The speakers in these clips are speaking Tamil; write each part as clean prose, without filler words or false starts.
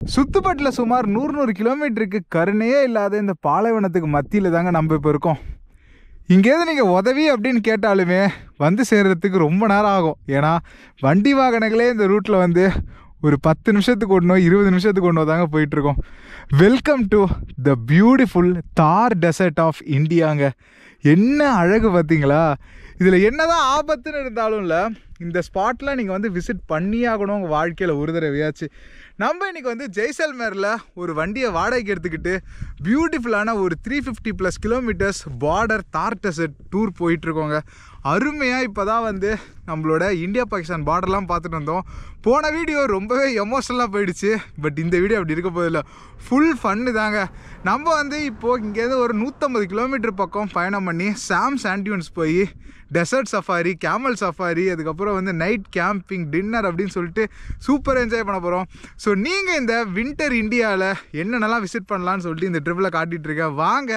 சுத்துப்பட்டில் சுமார் 100 கிலோமீட்டருக்கு கருணையே இல்லாத இந்த பாலைவனத்துக்கு மத்தியில் தாங்க நம்ம இப்போ இருக்கோம். இங்கேருந்து நீங்கள் உதவி அப்படின்னு கேட்டாலுமே வந்து சேர்கிறதுக்கு ரொம்ப நேரம் ஆகும். ஏன்னா வண்டி வாகனங்களே இந்த ரூட்டில் வந்து ஒரு 10 நிமிஷத்துக்கு ஒன்றோ 20 நிமிஷத்துக்கு ஒன்றோ தாங்க போயிட்டுருக்கோம். வெல்கம் டு த பியூட்டிஃபுல் தார் டெசர்ட் ஆஃப் இந்தியாங்க. என்ன அழகு பார்த்தீங்களா? இதில் என்ன தான் ஆபத்துன்னு இருந்தாலும் இல்லை, இந்த ஸ்பாட்டில் நீங்கள் வந்து விசிட் பண்ணியாகணும் உங்கள் வாழ்க்கையில் ஒரு தடவையாச்சு. நம்ம இன்றைக்கி வந்து ஜெய்சல்மேரில் ஒரு வண்டியை வாடகைக்கு எடுத்துக்கிட்டு பியூட்டிஃபுல்லான ஒரு 350+ கிலோமீட்டர்ஸ் பார்டர் தார் டெசர்ட் டூர் போயிட்டுருக்கோங்க. அருமையாக இப்போ தான் வந்து நம்மளோட இந்தியா பாகிஸ்தான் பார்டர்லாம் பார்த்துட்டு வந்தோம். போன வீடியோ ரொம்பவே எமோஷனலாக போயிடுச்சு. பட் இந்த வீடியோ அப்படி இருக்க போதில்லை, ஃபுல் ஃபன்னு தாங்க. நம்ம வந்து இப்போது இங்கேருந்து ஒரு 150 கிலோமீட்டர் பக்கம் பயணம் பண்ணி சாம் சாண்டியூன்ஸ் போய் டெசர்ட் சஃபாரி, கேமல் சஃபாரி, அதுக்கப்புறம் வந்து நைட் கேம்பிங், டின்னர் அப்படின்னு சொல்லிட்டு சூப்பர் என்ஜாய் பண்ண போகிறோம். ஸோ நீங்கள் இந்த வின்டர் இந்தியாவில் என்னென்னலாம் விசிட் பண்ணலான்னு சொல்லிட்டு இந்த ட்ரிப்பில் காட்டிகிட்ருக்கேன். வாங்க,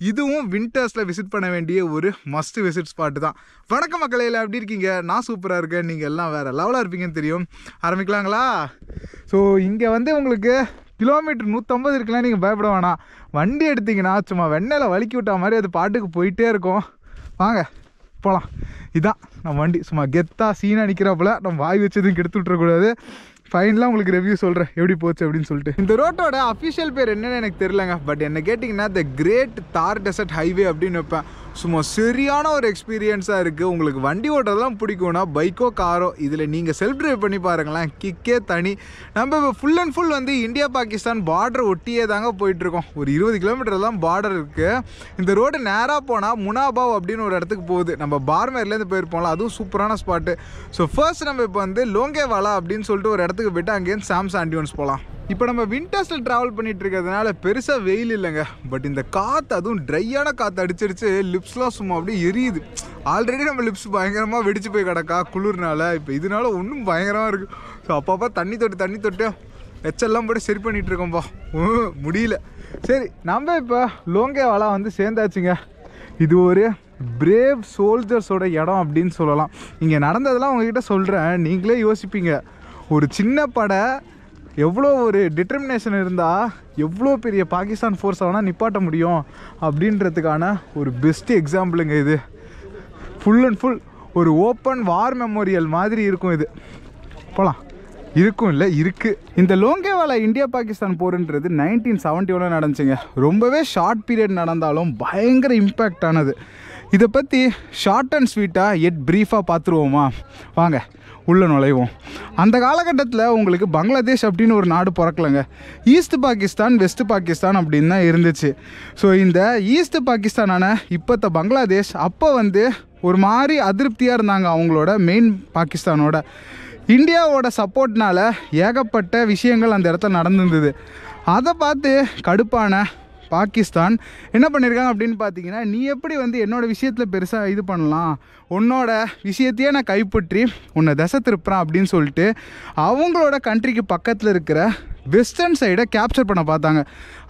இதுவும் வின்டர்ஸில் விசிட் பண்ண வேண்டிய ஒரு மஸ்ட் விசிட் ஸ்பாட்டு தான். வணக்கம் மக்களே, எப்படி இருக்கீங்க? நான் சூப்பராக இருக்கேன். நீங்கள் எல்லாம் வேறு லெவலாக இருப்பீங்கன்னு தெரியும். ஆரம்பிக்கலாங்களா? ஸோ இங்கே வந்து உங்களுக்கு கிலோமீட்டர் 150 இருக்குன்னா நீங்கள் பயப்பட வேணாம். வண்டி எடுத்திங்கன்னா சும்மா வெண்ணெயில் வலிக்கி விட்டா மாதிரி அது பாட்டுக்கு போயிட்டே இருக்கும். வாங்க போகலாம். இதான் நம்ம வண்டி. சும்மா கெத்தாக சீனாக நிற்கிறப்பல நம்ம வாய் வச்சதும் கெடுத்து விட்றக்கூடாது. ஃபைனலாக உங்களுக்கு ரிவ்யூ சொல்கிறேன் எப்படி போச்சு அப்படின்னு சொல்லிட்டு. இந்த ரோட்டோட அஃபிஷியல் பேர் என்னன்னு எனக்கு தெரிலங்க. பட் என்ன கேட்டிங்கன்னா த கிரேட் தார் டெசர்ட் ஹைவே அப்படின்னு வைப்பேன். சும்மா சரியான ஒரு எக்ஸ்பீரியன்ஸாக இருக்குது. உங்களுக்கு வண்டி ஓட்டுறதெல்லாம் பிடிக்கும்னா பைக்கோ காரோ இதில் நீங்கள் செல்ஃப் ட்ரைவ் பண்ணி பாருங்களேன், கிக்கே தனி. நம்ம இப்போ ஃபுல் அண்ட் ஃபுல் வந்து இந்தியா பாகிஸ்தான் பார்டர் ஒட்டியே தாங்க போயிட்டுருக்கோம். ஒரு 20 கிலோமீட்டர் தான் பார்டர் இருக்குது. இந்த ரோடு நேராக போனால் முனாபாவ் அப்படின்னு ஒரு இடத்துக்கு போகுது. நம்ம பார்மேர்லேருந்து போயிருப்போம்ல, அதுவும் சூப்பரான ஸ்பாட்டு. ஸோ ஃபர்ஸ்ட் நம்ம இப்போ வந்து லோங்கேவாலா அப்படின்னு சொல்லிட்டு ஒரு இடத்துக்கு போய்ட்டு அங்கேருந்து சாம் சாண்டியூன்ஸ் போகலாம். இப்போ நம்ம வின்டர்ஸில் ட்ராவல் பண்ணிகிட்டு இருக்கிறதுனால பெருசாக வெயில் இல்லைங்க. பட் இந்த காற்று, அதுவும் ட்ரையான காற்று அடிச்சிருச்சு. லிப்ஸ்லாம் சும்மா அப்படியே எரியுது. ஆல்ரெடி நம்ம லிப்ஸ் பயங்கரமாக வெடிச்சு போய் கிடக்கா குளிர்னால. இப்போ இதனால ஒன்றும் பயங்கரமாக இருக்குது. ஸோ அப்பப்போ தண்ணி தொட்டு எச்செல்லாம் போட்டு சரி பண்ணிகிட்டு இருக்கோம்ப்பா. முடியல. சரி, நம்ம இப்போ லோங்கேவாலா வந்து சேர்ந்தாச்சுங்க. இது ஒரு பிரேவ் சோல்ஜர்ஸோட இடம் அப்படின்னு சொல்லலாம். இங்கே நடந்ததெல்லாம் உங்ககிட்ட சொல்கிறேன், நீங்களே யோசிப்பீங்க. ஒரு சின்ன படை எவ்வளோ ஒரு டிட்டர்மினேஷன் இருந்தால் எவ்வளோ பெரிய பாகிஸ்தான் ஃபோர்ஸை வேணால் நிப்பாட்ட முடியும் அப்படின்றதுக்கான ஒரு பெஸ்ட்டு எக்ஸாம்பிளுங்க இது. ஃபுல் அண்ட் ஃபுல் ஒரு ஓப்பன் வார் மெமோரியல் மாதிரி இருக்கும் இது. போகலாம். இருக்கும் இல்லை இருக்குது. இந்த லோங்கேவாலா இந்தியா பாகிஸ்தான் போருன்றது 1971 நடந்துச்சுங்க. ரொம்பவே ஷார்ட் பீரியட் நடந்தாலும் பயங்கர இம்பேக்ட் ஆனது. இதை பற்றி ஷார்ட் அண்ட் ஸ்வீட்டாக எட் ப்ரீஃபாக பார்த்துருவோமா? வாங்க உள்ள நுழைவோம். அந்த காலகட்டத்தில் உங்களுக்கு பங்களாதேஷ் அப்படின்னு ஒரு நாடு பிறக்கலைங்க. ஈஸ்ட் பாகிஸ்தான், வெஸ்ட் பாகிஸ்தான் அப்படின்னு தான் இருந்துச்சு. ஸோ இந்த ஈஸ்ட் பாகிஸ்தானான இப்போத்த பங்களாதேஷ் அப்போ வந்து ஒரு மாதிரி அதிருப்தியாக இருந்தாங்க அவங்களோட மெயின் பாகிஸ்தானோட. இந்தியாவோட சப்போர்ட்னால ஏகப்பட்ட விஷயங்கள் அந்த இடத்துல நடந்துருந்தது. அதை பார்த்து கடுப்பான பாகிஸ்தான் என்ன பண்ணியிருக்காங்க அப்படின்னு பார்த்தீங்கன்னா, நீ எப்படி வந்து என்னோடய விஷயத்தில் பெருசாக இது பண்ணலாம், உன்னோட விஷயத்தையே நான் கைப்பற்றி உன்னை திசை திருப்புறேன் அப்படின்னு சொல்லிட்டு அவங்களோட கண்ட்ரிக்கு பக்கத்தில் இருக்கிற வெஸ்டர்ன் சைடை கேப்சர் பண்ண பார்த்தாங்க.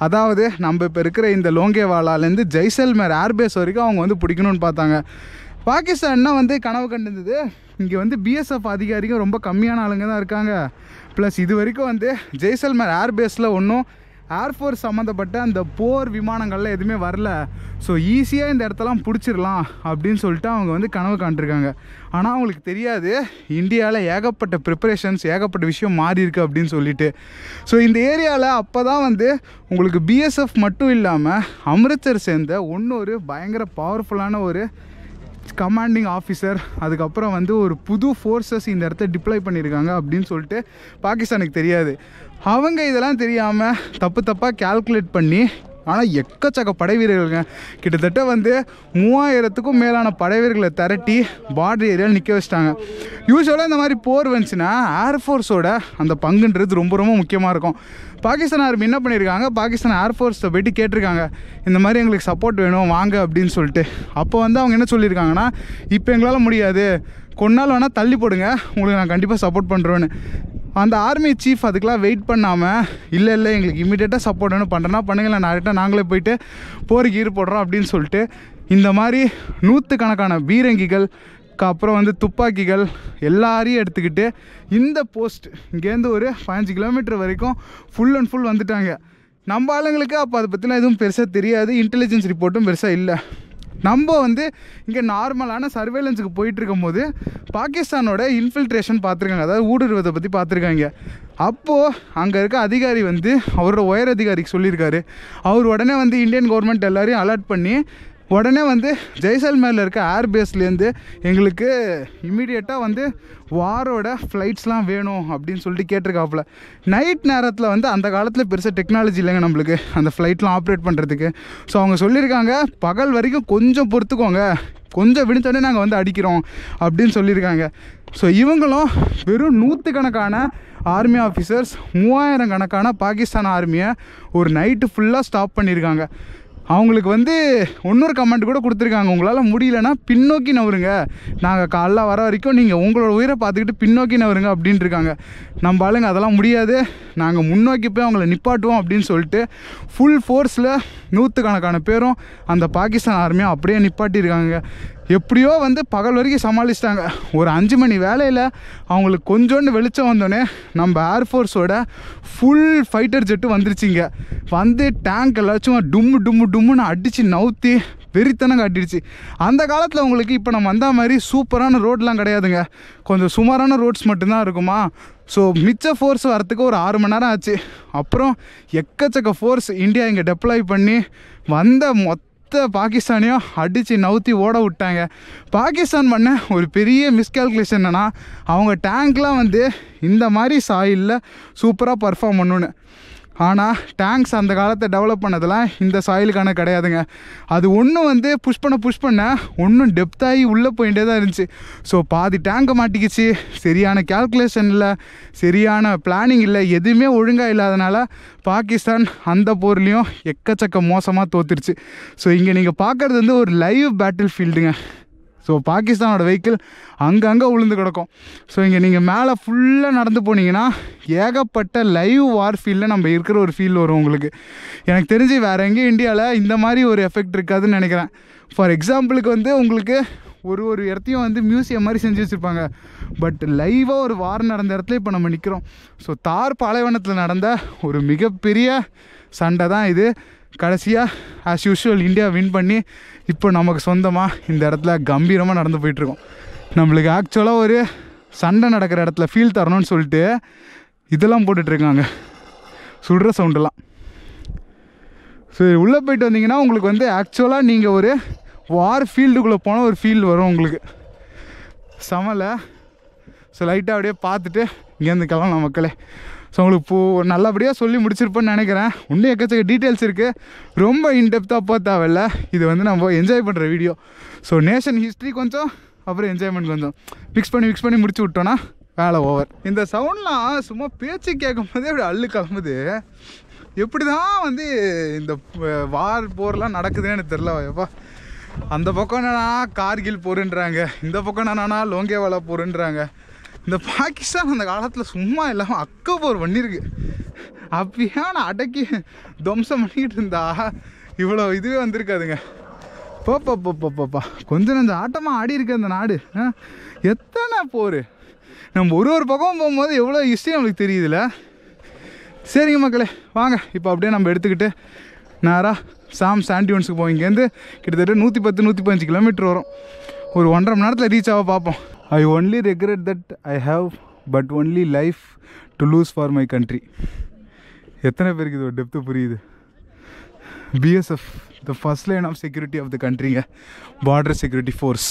அதாவது நம்ம இப்போ இருக்கிற இந்த லோங்கேவாலாலேருந்து ஜெய்சல்மேர் ஏர்பேஸ் வரைக்கும் அவங்க வந்து பிடிக்கணும்னு பார்த்தாங்க. பாகிஸ்தான்னா வந்து கனவு கண்டிருந்தது, இங்கே வந்து பிஎஸ்எஃப் அதிகாரிகள் ரொம்ப கம்மியான ஆளுங்க தான் இருக்காங்க. ப்ளஸ் இது வரைக்கும் வந்து ஜெய்சல்மேர் ஏர்பேஸில் ஒன்றும் ஏர்ஃபோர்ஸ் சம்மந்தப்பட்ட அந்த போர் விமானங்கள்லாம் எதுவுமே வரல. ஸோ ஈஸியாக இந்த இடத்தெல்லாம் பிடிச்சிடலாம் அப்படின்னு சொல்லிட்டு அவங்க வந்து கனவு காண்டிருக்காங்க. ஆனால் அவங்களுக்கு தெரியாது இந்தியாவில் ஏகப்பட்ட ப்ரிப்பரேஷன்ஸ், ஏகப்பட்ட விஷயம் மாறி இருக்குது அப்படின்னு சொல்லிட்டு. ஸோ இந்த ஏரியாவில் அப்போ தான் வந்து உங்களுக்கு பிஎஸ்எஃப் மட்டும் இல்லாமல் அமிர்த்சர் சேர்ந்த இன்னொரு பயங்கர பவர்ஃபுல்லான ஒரு கமாண்டிங் ஆஃபீஸர், அதுக்கப்புறம் வந்து ஒரு புது ஃபோர்ஸஸ் இந்த இடத்த டிப்ளாய் பண்ணியிருக்காங்க அப்படின்னு சொல்லிட்டு பாகிஸ்தானுக்கு தெரியாது. அவங்க இதெல்லாம் தெரியாமல் தப்பாக கால்குலேட் பண்ணி, ஆனால் எக்கச்சக்க படை வீரர்களுங்க, கிட்டத்தட்ட வந்து 3000க்கும் மேலான படை வீரர்களை திரட்டி பார்டர் ஏரியாவில் நிற்க வச்சிட்டாங்க. யூஸ்வலாக இந்த மாதிரி போர் வந்துச்சுன்னா ஏர்ஃபோர்ஸோட அந்த பங்குன்றது ரொம்ப ரொம்ப முக்கியமாக இருக்கும். பாகிஸ்தான் ஆர்மி என்ன பண்ணியிருக்காங்க, பாகிஸ்தான் ஏர்ஃபோர்ஸை போய்ட்டு கேட்டிருக்காங்க, இந்த மாதிரி எங்களுக்கு சப்போர்ட் வேணும் வாங்க அப்படின்னு சொல்லிட்டு. அப்போ வந்து அவங்க என்ன சொல்லியிருக்காங்கன்னா, இப்போ எங்களால் முடியாது, கொஞ்ச நாள் வேணால் தள்ளி போடுங்க, உங்களுக்கு நான் கண்டிப்பாக சப்போர்ட் பண்ணுறோன்னு. அந்த ஆர்மி சீஃப் அதுக்கெலாம் வெயிட் பண்ணாமல், இல்லை எங்களுக்கு இமீடியட்டாக சப்போர்ட் வேணும், பண்ணுறேன்னா பண்ணுங்களேன், டேரெக்டாக நாங்களே போயிட்டு போருக்கு ஈடுபடுறோம் அப்படின்னு சொல்லிட்டு இந்த மாதிரி 100கணக்கான பீரங்கிகள், அப்புறம் வந்து துப்பாக்கிகள் எல்லாரையும் எடுத்துக்கிட்டு இந்த போஸ்ட் இங்கேருந்து ஒரு 15 கிலோமீட்டர் வரைக்கும் ஃபுல் அண்ட் ஃபுல் வந்துட்டாங்க. நம்ம ஆளுங்களுக்கு அப்போ அதை பற்றிலாம் எதுவும் பெருசாக தெரியாது, இன்டெலிஜென்ஸ் ரிப்போர்ட்டும் பெருசாக இல்லை. நம்ம வந்து இங்கே நார்மலான சர்வேலன்ஸுக்கு போயிட்டுருக்கும் போது பாகிஸ்தானோட இன்ஃபில்ட்ரேஷன் பார்த்துருக்காங்க, அதாவது ஊடுருவதை பற்றி பார்த்துருக்காங்க. அப்போது அங்கே இருக்க அதிகாரி வந்து அவரோட உயர் அதிகாரிக்கு சொல்லியிருக்காரு. அவர் உடனே வந்து இந்தியன் கவர்மெண்ட் எல்லோரையும் அலர்ட் பண்ணி உடனே வந்து ஜெய்சல்மேரில் இருக்க ஏர்பேஸ்லேருந்து எங்களுக்கு இமீடியட்டாக வந்து வாரோட ஃப்ளைட்ஸ்லாம் வேணும் அப்படின்னு சொல்லிட்டு கேட்டிருக்காப்புல. நைட் நேரத்தில் வந்து அந்த காலத்தில் பெருசாக டெக்னாலஜி இல்லைங்க நம்மளுக்கு அந்த ஃப்ளைட்லாம் ஆப்ரேட் பண்ணுறதுக்கு. ஸோ அவங்க சொல்லியிருக்காங்க பகல் வரைக்கும் கொஞ்சம் பொறுத்துக்கோங்க, கொஞ்சம் விடுத்தோடனே நாங்கள் வந்து அடிக்கிறோம் அப்படின்னு சொல்லியிருக்காங்க. ஸோ இவங்களும் வெறும் 100 கணக்கான ஆர்மி ஆஃபீஸர்ஸ் 3000 கணக்கான பாகிஸ்தான் ஆர்மியை ஒரு நைட்டு ஃபுல்லாக ஸ்டாப் பண்ணியிருக்காங்க. அவங்களுக்கு வந்து இன்னொரு கமெண்ட் கூட கொடுத்துருக்காங்க, உங்களால் முடியலன்னா பின்னோக்கி நவருங்க, நாங்கள் காலைல வர வரைக்கும் நீங்கள் உங்களோட உயிரை பார்த்துக்கிட்டு பின்னோக்கி நவருங்க அப்படின்ட்டு இருக்காங்க. நம்ம ஆளுங்க அதெல்லாம் முடியாது, நாங்கள் முன்னோக்கி போய் அவங்கள நிப்பாட்டுவோம் அப்படின்னு சொல்லிட்டு ஃபுல் ஃபோர்ஸில் 100 கணக்கான பேரும் அந்த பாகிஸ்தான் ஆர்மியை அப்படியே நிப்பாட்டியிருக்காங்க. எப்படியோ வந்து பகல் வரைக்கும் சமாளிச்சிட்டாங்க. ஒரு 5 மணி வேலையில் அவங்களுக்கு கொஞ்சோண்டு வெளிச்சம் வந்தோடனே நம்ம ஏர்ஃபோர்ஸோட ஃபுல் ஃபைட்டர் ஜெட்டு வந்துருச்சிங்க. வந்து டேங்க் எல்லாச்சும் டும்முன்னு அடித்து நவுத்தி வெறித்தனம் காட்டிடுச்சு. அந்த காலத்தில் உங்களுக்கு இப்போ நம்ம வந்த மாதிரி சூப்பரான ரோட்லாம் கிடையாதுங்க, கொஞ்சம் சுமாரான ரோட்ஸ் மட்டும்தான் இருக்குமா. ஸோ மிச்ச ஃபோர்ஸ் வரத்துக்கு ஒரு 6 மணி நேரம் ஆச்சு. அப்புறம் எக்கச்சக்க ஃபோர்ஸ் இந்தியா இங்கே டெப்ளாய் பண்ணி வந்த பாகிஸ்தானையும் அடித்து நவுத்தி ஓட விட்டாங்க. பாகிஸ்தான் பண்ண ஒரு பெரிய மிஸ்கால்குலேஷன் என்னென்னா, அவங்க டேங்க்லாம் வந்து இந்த மாதிரி சாயிலில் சூப்பராக பர்ஃபார்ம் பண்ணணுன்னு. ஆனால் டேங்க்ஸ் அந்த காலத்தை டெவலப் பண்ணதெல்லாம் இந்த சாயிலுக்கான கிடையாதுங்க. அது ஒன்றும் வந்து புஷ் பண்ண ஒன்றும் டெப்த்தாகி உள்ளே போயிட்டே தான் இருந்துச்சு. ஸோ பாதி டேங்கை மாட்டிக்கிச்சு, சரியான கேல்குலேஷன் இல்லை, சரியான பிளானிங் இல்லை, எதுவுமே ஒழுங்காக இல்லாதனால பாகிஸ்தான் அந்த போர்லேயும் எக்கச்சக்க மோசமாக தோத்துருச்சு. ஸோ இங்கே நீங்கள் பார்க்குறது வந்து ஒரு லைவ் பேட்டில் ஃபீல்டுங்க. ஸோ பாகிஸ்தானோட வெஹிக்கிள் அங்கங்கே விழுந்து கிடக்கும். ஸோ இங்கே நீங்கள் மேலே ஃபுல்லாக நடந்து போனீங்கன்னா ஏகப்பட்ட லைவ் வார் ஃபீல்டில் நம்ம இருக்கிற ஒரு ஃபீல் வரும் உங்களுக்கு. எனக்கு தெரிஞ்சு வேறு எங்கேயும் இந்தியாவில் இந்த மாதிரி ஒரு எஃபெக்ட் இருக்காதுன்னு நினைக்கிறேன். ஃபார் எக்ஸாம்பிளுக்கு வந்து உங்களுக்கு ஒரு இடத்தையும் வந்து மியூசியம் மாதிரி செஞ்சு வச்சுருப்பாங்க, பட் லைவாக ஒரு வார் நடந்த இடத்துல இப்போ நம்ம நிற்கிறோம். ஸோ தார் பாலைவனத்தில் நடந்த ஒரு மிகப்பெரிய சண்டை தான் இது. கடைசியாக ஆஸ் யூஷுவல் இந்தியா வின் பண்ணி இப்போ நமக்கு சொந்தமாக இந்த இடத்துல கம்பீரமாக நடந்து போயிட்டுருக்கோம். நம்மளுக்கு ஆக்சுவலாக ஒரு சண்டை நடக்கிற இடத்துல ஃபீல் தரணும்னு சொல்லிட்டு இதெல்லாம் போட்டுட்ருக்காங்க, சுடுற சவுண்டெல்லாம். ஸோ உள்ளே போயிட்டு வந்தீங்கன்னா உங்களுக்கு வந்து ஆக்சுவலாக நீங்கள் ஒரு வார் ஃபீல்டுக்குள்ளே போனால் ஒரு ஃபீல் வரும் உங்களுக்கு சமலை. ஸோ லைட்டாக அப்படியே பார்த்துட்டு இங்கேருந்து கிளம்பலாம் மக்களே. ஸோ உங்களுக்கு இப்போது நல்லபடியாக சொல்லி முடிச்சிருப்பேன்னு நினைக்கிறேன். இன்னும் எக்கச்சக்க டீட்டெயில்ஸ் இருக்குது, ரொம்ப இன்டெப்த்தாக போக தேவையில்ல. இது வந்து நம்ம என்ஜாய் பண்ணுற வீடியோ. ஸோ நேஷன் ஹிஸ்ட்ரி கொஞ்சம், அப்புறம் என்ஜாய்மெண்ட் கொஞ்சம் மிக்ஸ் பண்ணி முடிச்சு விட்டோன்னா வேலை ஓவர். இந்த சவுண்ட்லாம் சும்மா பேச்சு கேட்கும் போதே அப்படி அள்ளு கிளம்புது. எப்படி தான் வந்து இந்த வார் போர்லாம் நடக்குதுன்னு தெரில. எப்பா அந்த பக்கம் என்னன்னா கார்கில் போருன்றாங்க, இந்த பக்கம் என்னன்னா லோங்கேவாலா போருன்றாங்க. இந்த பாகிஸ்தான் அந்த காலத்தில் சும்மா இல்லாமல் அக்கப்போர் பண்ணியிருக்கு. அப்படியே நான் அடக்கி துவம்சம் பண்ணிக்கிட்டு இருந்தா இவ்வளோ இதுவே வந்திருக்காதுங்க. போப்பா கொஞ்சம் அந்த ஆட்டமாக ஆடி இருக்கு அந்த நாடு. எத்தனை போர் நம்ம ஒரு பக்கம் போகும்போது எவ்வளோ ஹிஸ்ட்ரி நம்மளுக்கு தெரியுதுல்ல. சரிங்க மக்களே, வாங்க இப்போ அப்படியே நம்ம எடுத்துக்கிட்டு நேராக சாண்டியூன்ஸுக்கு போவோம். இங்கேருந்து கிட்டத்தட்ட 110-115 கிலோமீட்டர் வரும். ஒரு 1.5 மணி நேரத்தில் ரீச் ஆக பார்ப்போம். I only regret that I have but only life to lose for my country. எத்தனை பேருக்கு இது ஒரு டெப்த்து புரியுது? BSF, the first line of security of the countryங்க, border security force.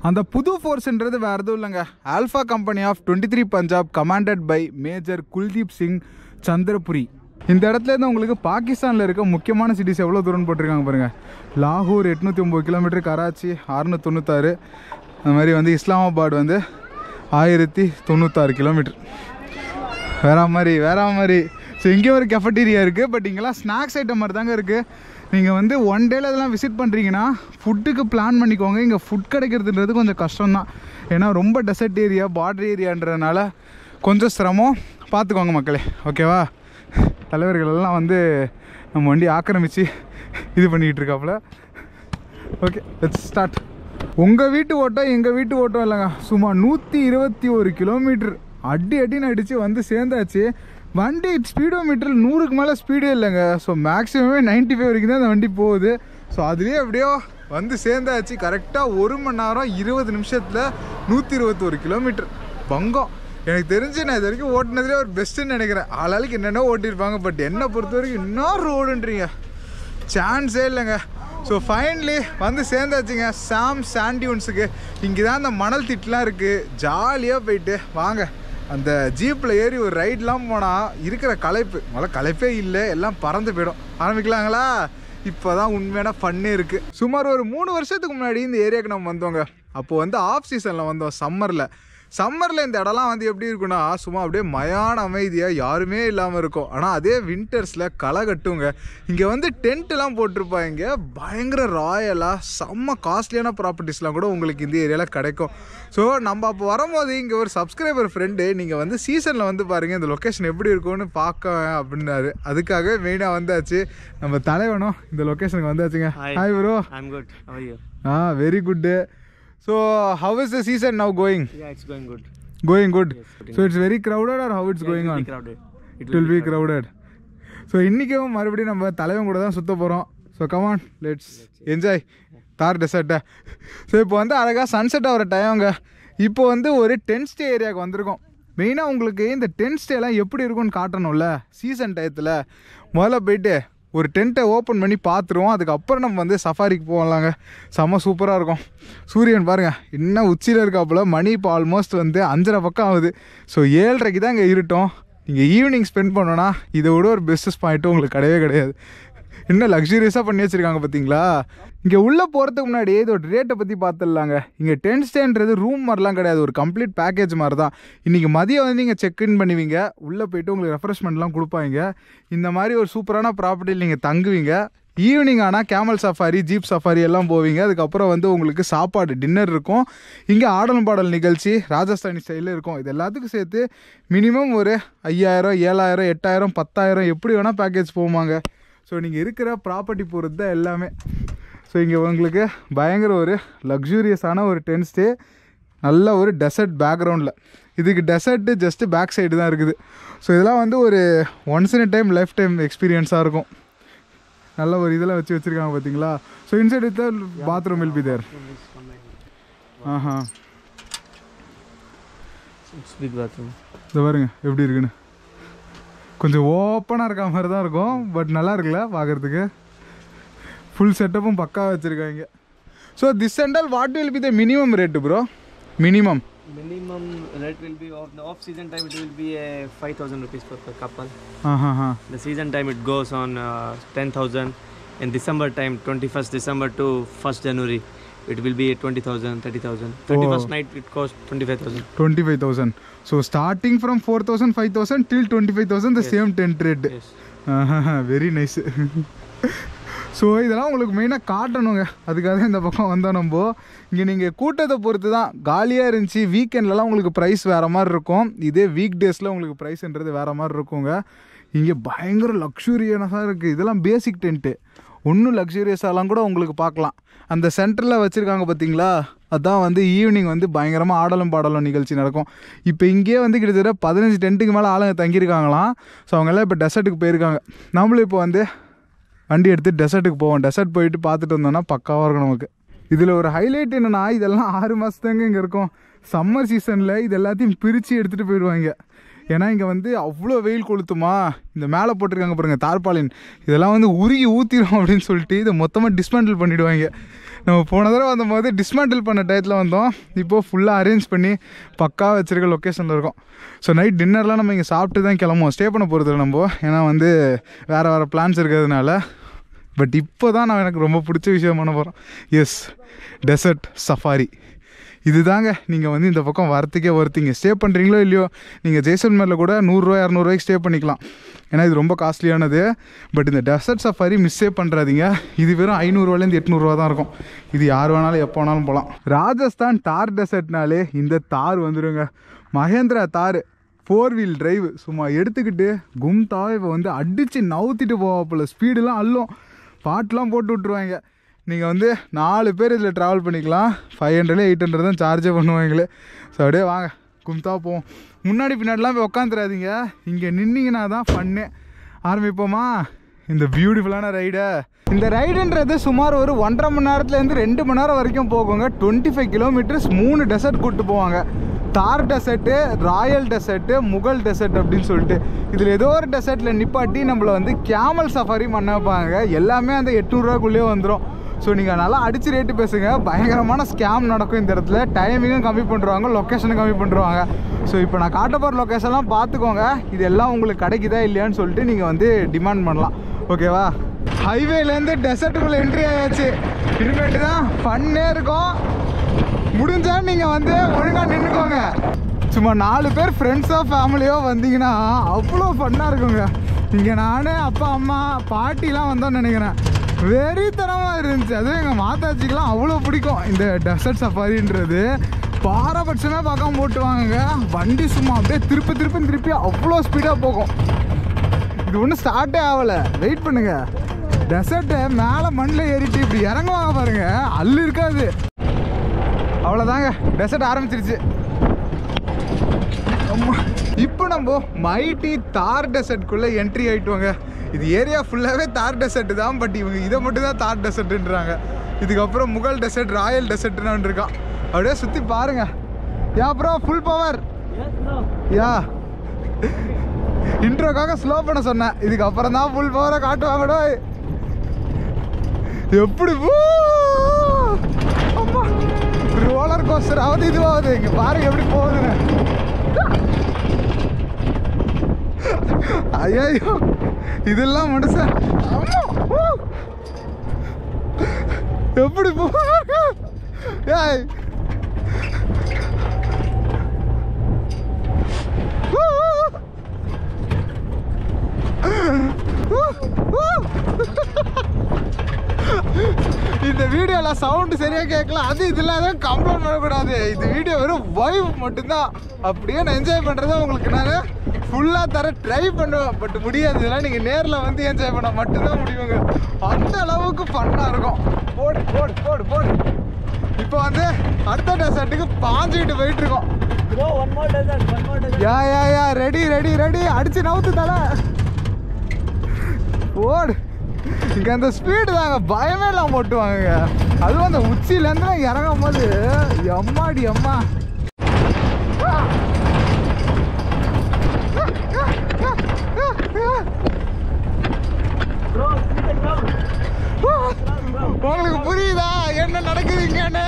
அந்த புது ஃபோர்ஸ்ன்றது வேறு எதுவும் இல்லைங்க, alpha company of 23 Punjab commanded by major Kuldeep Singh Chandrapuri. இந்த இடத்துலேருந்து உங்களுக்கு பாகிஸ்தானில் இருக்க முக்கியமான சிட்டிஸ் எவ்வளோ தூரம்னு போட்டிருக்காங்க பாருங்கள். லாகூர் 809 கிலோமீட்டர், கராச்சி 696, அது மாதிரி வந்து இஸ்லாமாபாத் வந்து 1096 கிலோமீட்டர். வேற மாதிரி. ஸோ இங்கே ஒரு கெஃபட்டீரியா இருக்குது, பட் இங்கெல்லாம் ஸ்நாக்ஸ் ஐட்டம் மாதிரி தாங்க இருக்குது. நீங்கள் வந்து ஒன் டேயில் இதெல்லாம் விசிட் பண்ணுறீங்கன்னா ஃபுட்டுக்கு பிளான் பண்ணிக்கோங்க. இங்கே ஃபுட் கிடைக்கிறதுன்றது கொஞ்சம் கஷ்டம்தான், ஏன்னா ரொம்ப டெசர்ட் ஏரியா, பார்டர் ஏரியான்றதுனால கொஞ்சம் சிரமம். பார்த்துக்கோங்க மக்களே, ஓகேவா? தலைவர்களெல்லாம் வந்து நம்ம வண்டி ஆக்கிரமித்து இது பண்ணிக்கிட்டு இருக்காப்புல. Okay, let's start. உங்கள் வீட்டு ஓட்டம் எங்கள் வீட்டு ஓட்டம் இல்லைங்க, சும்மா 121 கிலோமீட்டர் அடின்னு அடித்து வந்து சேர்ந்தாச்சு. வண்டி ஸ்பீடோமீட்டர் 100க்கு மேலே ஸ்பீடே இல்லைங்க. ஸோ மேக்ஸிமமே 95 வரைக்கும் தான் அந்த வண்டி போகுது. ஸோ அதுலேயே எப்படியோ வந்து சேர்ந்தாச்சு. கரெக்டாக 1 மணி நேரம் 20 நிமிஷத்தில் 121 கிலோமீட்டர் பங்கம். எனக்கு தெரிஞ்சு நான் இது வரைக்கும் ஓட்டினதுலேயே ஒரு பெஸ்ட்டுன்னு நினைக்கிறேன். ஆளாளுக்கு என்னென்ன ஓட்டியிருப்பாங்க, பட் என்னை பொறுத்த வரைக்கும் இன்னும் ரோடுன்றீங்க சான்ஸே இல்லைங்க. ஸோ ஃபைனலி வந்து சேர்ந்தாச்சுங்க சாம் சாண்டியூன்ஸுக்கு. இங்கே தான் அந்த மணல் திட்டுலாம் இருக்குது. ஜாலியாக போயிட்டு வாங்க அந்த ஜீப்பில் ஏறி ஒரு ரைட்லாம் போனால் இருக்கிற களைப்பு களைப்பே இல்லை, எல்லாம் பறந்து போயிடும். ஆரம்பிக்கலாங்களா? இப்போ தான் உண்மையான ஃபன்னே இருக்குது. சுமார் ஒரு 3 வருஷத்துக்கு முன்னாடி இந்த ஏரியாவுக்கு நம்ம வந்தோங்க. அப்போது வந்து ஆஃப் சீசனில் வந்தோம், சம்மரில் இந்த இடம்லாம் வந்து எப்படி இருக்குன்னா சும்மா அப்படியே மயான அமைதியாக யாருமே இல்லாமல் இருக்கும். ஆனால் அதே வின்டர்ஸில் களை கட்டுங்க. இங்கே வந்து டென்ட்டுலாம் போட்டிருப்பாங்க, பயங்கர ராயலாக செம்ம காஸ்ட்லியான ப்ராப்பர்ட்டிஸ்லாம் கூட உங்களுக்கு இந்த ஏரியாவில் கிடைக்கும். ஸோ நம்ம அப்போ வரும்போது இங்கே ஒரு சப்ஸ்கிரைபர் ஃப்ரெண்டு நீங்கள் வந்து சீசனில் வந்து பாருங்கள் இந்த லொக்கேஷன் எப்படி இருக்கும்னு பார்க்க அப்படின்னாரு. அதுக்காகவே மெயினாக வந்தாச்சு. நம்ம தலைவனும் இந்த லொக்கேஷனுக்கு வந்தாச்சுங்க. Hi bro. I'm good. How are you? Very good. So how is the season now going? Yeah, it's going good. Going good. Yes, So it's very crowded or how it's going on? It will be crowded. It will be crowded. So இன்னைக்கும் மறுபடியும் நம்ம தலைவன் கூட தான் சுத்த போகிறோம். ஸோ கமான் லெட்ஸ் என்ஜாய் தார் டெசர்ட்டை. ஸோ இப்போ வந்து அழகாக சன்செட் ஆகிற டைம்ங்க. இப்போ வந்து ஒரு 10 ஸ்டே ஏரியாவுக்கு வந்திருக்கோம். மெயினாக உங்களுக்கு இந்த 10 ஸ்டேலாம் எப்படி இருக்கும்னு காட்டணும்ல சீசன் டயத்தில். முதல்ல போயிட்டு ஒரு டென்ட்டை ஓப்பன் பண்ணி பார்த்துருவோம். அதுக்கப்புறம் நம்ம வந்து சஃபாரிக்கு போகலாங்க. செம்ம சூப்பராக இருக்கும். சூரியன் பாருங்கள் இன்னும் உச்சியில் இருக்காப்புல. மணி இப்போ ஆல்மோஸ்ட் வந்து 5:30 பக்கம் ஆகுது. ஸோ 7:30க்கு தான் இங்கே இருட்டோம். நீங்கள் ஈவினிங் ஸ்பெண்ட் பண்ணோன்னா இதை விட ஒரு பெஸ்ட் பாயிண்ட்டும் உங்களுக்கு கிடையவே கிடையாது. இன்னும் லக்ஸூரியஸாக பண்ணி வச்சுருக்காங்க பார்த்தீங்களா. இங்கே உள்ளே போகிறதுக்கு முன்னாடி இதோட ரேட்டை பற்றி பார்த்துடலாங்க. இங்கே 10 ஸ்டேன்றது ரூம் மாதிரிலாம் கிடையாது, ஒரு கம்ப்ளீட் பேக்கேஜ் மாதிரி தான். இன்றைக்கி மதியம் வந்து நீங்கள் செக்இன் பண்ணுவீங்க, உள்ளே போய்ட்டு உங்களுக்கு ரெஃப்ரெஷ்மெண்ட்லாம் கொடுப்பாங்க. இந்த மாதிரி ஒரு சூப்பரான ப்ராப்பர்ட்டியில் நீங்கள் தங்குவீங்க. ஈவினிங் ஆனால் கேமல் சஃபாரி, ஜீப் சஃபாரி எல்லாம் போவீங்க. அதுக்கப்புறம் வந்து உங்களுக்கு சாப்பாடு டின்னர் இருக்கும். இங்கே ஆடலும் பாடல் நிகழ்ச்சி ராஜஸ்தானி ஸ்டைலில் இருக்கும். இது எல்லாத்துக்கும் சேர்த்து மினிமம் ஒரு 5000, 7000, 8000, 10,000 எப்படி வேணால் பேக்கேஜ் போவாங்க. ஸோ நீங்கள் இருக்கிற ப்ராப்பர்ட்டி பொறுத்து தான் எல்லாமே. ஸோ இங்கே உங்களுக்கு பயங்கர ஒரு லக்ஸூரியஸான ஒரு 10 ஸ்டே, நல்ல ஒரு டெசர்ட் பேக்ரவுண்டில். இதுக்கு டெசர்ட்டு ஜஸ்ட்டு பேக் சைடு தான் இருக்குது. ஸோ இதெல்லாம் வந்து ஒரு once in time lifetime எக்ஸ்பீரியன்ஸாக இருக்கும். நல்ல ஒரு இதெல்லாம் வச்சுருக்காங்க பார்த்தீங்களா. So inside with bathroom will be there. இது பாருங்க எப்படி இருக்குன்னு. கொஞ்சம் ஓப்பனாக இருக்க மாதிரி தான் இருக்கும், பட் நல்லா இருக்குல்ல பார்க்குறதுக்கு. ஃபுல் செட்டப்பும் பக்காவாக வச்சுருக்காங்க. So this and all what will be the minimum rate bro? Minimum rate will be of the off season time. It will be 5,000 rupees per couple. The season time it goes on 10,000. In December time, 21st December to 1st January, it will be 20,000, 30,000. 31st night it costs 25,000. 25,000. So starting from 4,000, 5,000 till 25,000 the same tent rate. Yes. Very nice. So இதெல்லாம் உங்களுக்கு மெயினாக காட்டணுங்க. அதுக்காக தான் இந்த பக்கம் வந்தால் நம்ம இங்கே நீங்கள் கூட்டத்தை பொறுத்து தான் காலியாக இருந்துச்சு. வீக்கெண்ட்லலாம் உங்களுக்கு ப்ரைஸ் வேறு மாதிரி இருக்கும். இதே வீக் டேஸில் உங்களுக்கு ப்ரைஸ்ன்றது வேறு மாதிரி இருக்குங்க. இங்கே பயங்கர லக்ஸூரியஸாக இருக்குது. இதெல்லாம் பேசிக் டென்ட்டு. ஒன்றும் லக்ஸூரியஸாலாம் கூட உங்களுக்கு பார்க்கலாம். அந்த சென்டரில் வச்சுருக்காங்க பார்த்தீங்களா, அதுதான் வந்து ஈவினிங் வந்து பயங்கரமாக ஆடலும் பாடலும் நிகழ்ச்சி நடக்கும். இப்போ இங்கேயே வந்து கிட்டத்தட்ட 15 டென்ட்டுக்கு மேலே ஆளுங்க தங்கியிருக்காங்களாம். ஸோ அவங்கெல்லாம் இப்போ டெசர்ட்டுக்கு போயிருக்காங்க. நம்மளும் இப்போ வந்து வண்டி எடுத்து டெசர்ட்டுக்கு போவோம். டெசர்ட் போயிட்டு பார்த்துட்டு வந்தோம்னா பக்காவாக இருக்கும் நமக்கு. இதில் ஒரு ஹைலைட் என்னென்னா, இதெல்லாம் 6 மாதத்தாங்க இங்கே இருக்கும். சம்மர் சீசனில் இது எல்லாத்தையும் பிரித்து எடுத்துகிட்டு போயிடுவாங்க. ஏன்னா இங்கே வந்து அவ்வளோ வெயில் கொளுத்துமா. இந்த மேலே போட்டிருக்காங்க பாருங்கள் தார்பாலின், இதெல்லாம் வந்து உருகி ஊற்றிடும் அப்படின்னு சொல்லிட்டு இதை மொத்தமாக டிஸ்மேண்டில் பண்ணிவிடுவாங்க. நம்ம போன தடவை வந்தபோது டிஸ்மேண்டில் பண்ண டயத்தில் வந்தோம். இப்போது ஃபுல்லாக அரேஞ்ச் பண்ணி பக்காவாக வச்சுருக்க லொக்கேஷனில் இருக்கும். ஸோ நைட் டின்னர்லாம் நம்ம இங்கே சாப்பிட்டு தான் கிளம்புவோம். ஸ்டே பண்ண போகிறதில்ல நம்ம, ஏன்னா வந்து வேறு பிளான்ஸ் இருக்கிறதுனால. பட் இப்போ தான் நான் எனக்கு ரொம்ப பிடிச்ச விஷயம் பண்ண போகிறோம். Yes, desert safari. இது தாங்க நீங்கள் வந்து இந்த பக்கம் வரத்துக்கே வருத்தீங்க. ஸ்டே பண்ணுறீங்களோ இல்லையோ, நீங்கள் ஜெய்சல்மேரில் கூட 100 200 ஸ்டே பண்ணிக்கலாம். ஏன்னா இது ரொம்ப காஸ்ட்லியானது. பட் இந்த டெசர்ட் சஃபாரி மிஸ்ஸே பண்ணுறாதீங்க. இது வெறும் 500 800 தான் இருக்கும். இது யார் வேணாலும் எப்போ வேணாலும் போகலாம். ராஜஸ்தான் தார் டெசர்ட்னாலே இந்த தார் வந்துடுங்க. மகேந்திரா தார் 4 வீல் டிரைவ் சும்மா எடுத்துக்கிட்டு கும்தாவை இப்போ வந்து அடித்து நவுத்திட்டு போவாப்பில். ஸ்பீடெலாம் அள்ளும், பாட்டெலாம் போட்டு விட்ருவாங்க. நீங்கள் வந்து 4 பேர் இதில் ட்ராவல் பண்ணிக்கலாம். 500 800 தான் சார்ஜே பண்ணுவாங்களே. ஸோ அப்படியே வாங்க கும்தா போவோம். முன்னாடி பின்னாடிலாம் போய் உட்காந்துடாதீங்க, இங்கே நின்னீங்கன்னா தான் ஃபன்னு. ஆரம்பிப்போமா இந்த பியூட்டிஃபுல்லான ரைடை. இந்த ரைடுன்றது சுமார் ஒரு 1.5 மணி நேரத்துலேருந்து 2 மணி நேரம் வரைக்கும் போகுங்க. 25 கிலோமீட்டர்ஸ் 3 டெசர்ட் கூப்பிட்டு போவாங்க. Thar desert, royal desert, Mughal desert அப்படின்னு சொல்லிட்டு. இதில் ஏதோ ஒரு டெசர்ட்டில் நிப்பாட்டி நம்மளை வந்து கேமல் சஃபாரி பண்ண வைப்பாங்க. எல்லாமே அந்த 800 ரூபாக்குள்ளேயே வந்துடும். ஸோ நீங்கள் நல்லா அடித்து ரேட்டு பேசுங்க, பயங்கரமான ஸ்கேம் நடக்கும் இந்த இடத்துல. டைமிங்கும் கம்மி பண்ணுறாங்க, லொக்கேஷனும் கம்மி பண்ணுறாங்க. ஸோ இப்போ நான் காட்ட போகிற லொக்கேஷன்லாம் பார்த்துக்கோங்க, இது எல்லாம் உங்களுக்கு கிடைக்குதா இல்லையான்னு சொல்லிட்டு நீங்கள் வந்து டிமாண்ட் பண்ணலாம். ஓகேவா? ஹைவேலேருந்து டெசர்ட்டுக்குள்ளே என்ட்ரி ஆயாச்சு. இனிமேட்டு தான் ஃபன்னே இருக்கும். முடிஞ்சால் நீங்கள் வந்து ஒழுங்காக நின்றுக்கோங்க. சும்மா 4 பேர் ஃப்ரெண்ட்ஸோ ஃபேமிலியோ வந்தீங்கன்னா அவ்வளோ ஃபன்னாக இருக்குங்க. இங்கே நான் அப்பா அம்மா பாட்டிலாம் வந்தோன்னு நினைக்கிறேன். வெறித்தனமாக இருந்துச்சு. அதுவும் எங்கள் மாதாச்சிக்கெலாம் அவ்வளோ பிடிக்கும் இந்த டெசர்ட் சஃபாரின்றது. பாரபட்சமே பார்க்காம போட்டுவாங்க. வண்டி சும்மா அப்படியே திருப்பி அவ்வளோ ஸ்பீடாக போகும். இது ஒன்றும் ஸ்டார்ட்டே ஆகலை, வெயிட் பண்ணுங்க. டெசர்ட்டை மேலே மண்ணில் ஏறிட்டு இப்படி இறங்குவாங்க பாருங்க, அல்லு இருக்காது. அவ்வளோதாங்க, டெசர்ட் ஆரம்பிச்சிருச்சு. இப்போ நம்ம மைட்டி தார் டெசர்ட்குள்ளே என்ட்ரி ஆகிட்டுவாங்க. இது ஏரியா ஃபுல்லாகவே தார் டெசர்ட் தான், பட் இவங்க இதை மட்டும் தான் தார் டெசர்ட்ன்றாங்க. இதுக்கப்புறம் முகல் டெசர்ட், ராயல் டெசர்ட்னு ஒன்று இருக்கான். அப்படியே சுற்றி பாருங்க. யா ப்ரோ, ஃபுல் பவர். யா இன்ட்ரோக்காக ஸ்லோ பண்ண சொன்னேன், இதுக்கப்புறம் தான் ஃபுல் பவரை காட்டுவாங்கடோ. எப்படி அம்மா ரோலர் கோஸ்டர் ஆகுது, இதுவாகுது. இங்கே பாருங்க எப்படி போகுதுன்னு. ஐயோ இதெல்லாம் மனுஷன் எப்படி போ. இந்த வீடியோல சவுண்ட் சரியா கேட்கல, அது இதெல்லாம் கம்ப்ளைண்ட் பண்ணக்கூடாது. இந்த வீடியோ வெறும் வைவ் மட்டும்தான். அப்படியே நான் என்ஜாய் பண்றதை உங்களுக்கு நான் ஃபுல்லாக தர ட்ரை பண்ணுவேன், பட் முடியாது. இதெல்லாம் நீங்கள் நேரில் வந்து என்ஜாய் பண்ண மட்டும்தான் முடியுங்க. அந்த அளவுக்கு ஃபன்னாக இருக்கும். போடு போடு போடு போடு. இப்போ வந்து அடுத்த டெசர்ட்டுக்கு பாஞ்சிக்கிட்டு போயிட்டு இருக்கோம். யா யா யா ரெடி ரெடி ரெடி, அடிச்சு நவுத்து தலை போடு. இங்கே அந்த ஸ்பீடு தாங்க, பயமே இல்லாமல் ஓட்டுவாங்க. அதுவும் அந்த உச்சியிலேருந்து நான் இறங்கும் போது எம்மாடி அம்மா. உங்களுக்கு புரியுதா என்ன நடக்குதுங்கன்னு?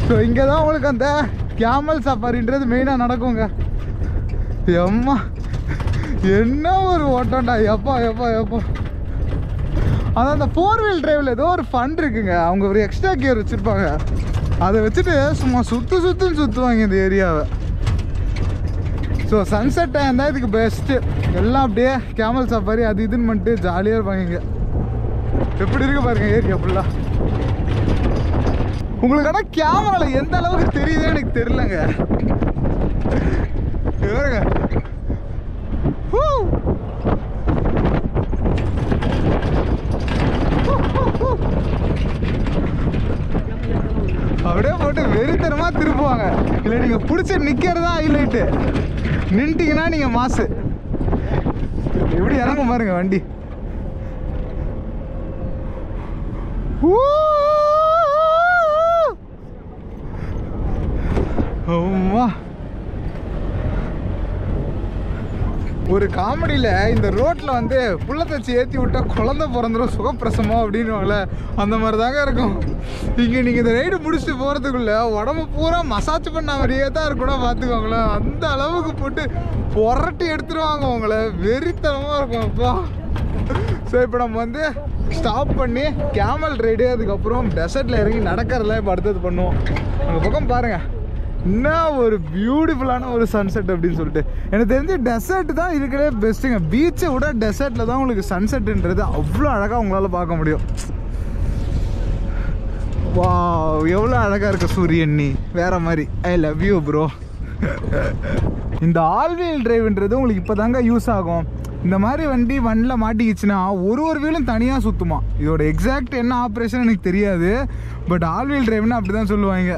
ஸோ இங்கே தான் உங்களுக்கு அந்த கேமல் சஃபாரின்றது மெயினாக நடக்குங்க. எம்மா என்ன ஒரு ஓட்டம்டா, எப்பா எப்பா எப்பா. அதான் அந்த 4 வீல் டிரைவில் ஏதோ ஒரு ஃபன் இருக்குங்க. அவங்க ஒரு எக்ஸ்ட்ரா கியர் வச்சுருப்பாங்க, அதை வச்சுட்டு சும்மா சுற்றுவாங்க இந்த ஏரியாவை. ஸோ சன்செட் டைம் தான் இதுக்கு பெஸ்ட்டு. எல்லாம் அப்படியே கேமல் சஃபாரி அது இதுன்னு பண்ணிட்டு ஜாலியாக இருப்பாங்க. இங்கே எப்படி இருக்கு பாருங்க ஏரியா ஃபுல்லாக. உங்களுக்கு ஆனால் கேமராவில் எந்த அளவுக்கு தெரியுதுன்னு எனக்கு தெரியலங்க. பாருங்க அப்படியே போட்டு வெறித்தனமாக திருப்புவாங்க. இல்லை நீங்கள் பிடிச்ச நிற்கிறதா ஹைலைட்டு. நின்ட்டிங்கன்னா நீங்கள் மாசு. எப்படி இறங்க பாருங்க வண்டி. அம்மா ஒரு காமெடியில் இந்த ரோட்டில் வந்து புள்ள தச்சு ஏற்றி விட்டால் குழந்தை பிறந்துடும் சுகப்பிரசமோ அப்படின்னுவாங்களே, அந்த மாதிரி தாங்க இருக்கும். இங்கே நீங்கள் இந்த ரைடு முடிச்சுட்டு போகிறதுக்குள்ளே உடம்பு பூரா மசாஜ் பண்ண மாதிரியே தான் இருக்கணும் பார்த்துக்கோங்களேன். அந்த அளவுக்கு போட்டு புரட்டி எடுத்துருவாங்க உங்களை, வெறித்தனமாக இருக்கும் அப்பா. ஸோ இப்போ நம்ம வந்து ஸ்டாப் பண்ணி கேமல் ரைடு, அதுக்கப்புறம் டெசர்ட்டில் இறங்கி நடக்கிறதுலாம் இப்போ அடுத்தது பண்ணுவோம். அந்த பக்கம் பாருங்கள் என்ன ஒரு பியூட்டிஃபுல்லான ஒரு சன்செட் அப்படின்னு சொல்லிட்டு. எனக்கு தெரிஞ்சு டெசர்ட் தான் இருக்கிறதே பெஸ்ட்டுங்க. பீச்சை விட டெசர்ட்டில் தான் உங்களுக்கு சன்செட்டுன்றது அவ்வளோ அழகாக உங்களால் பார்க்க முடியும். வா எவ்வளோ அழகாக இருக்க சூரியன், நீ வேற மாதிரி. I love you bro. இந்த ஆல் வீல் டிரைவ்ன்றது உங்களுக்கு இப்போ தாங்க யூஸ் ஆகும். இந்த மாதிரி வண்டி வண்டியில் மாட்டிக்கிச்சுன்னா ஒரு வீலும் தனியாக சுற்றுமா. இதோட எக்ஸாக்ட் என்ன ஆப்ரேஷன் எனக்கு தெரியாது, பட் ஆல் வீல் டிரைவ்னு அப்படி தான் சொல்லுவாங்க.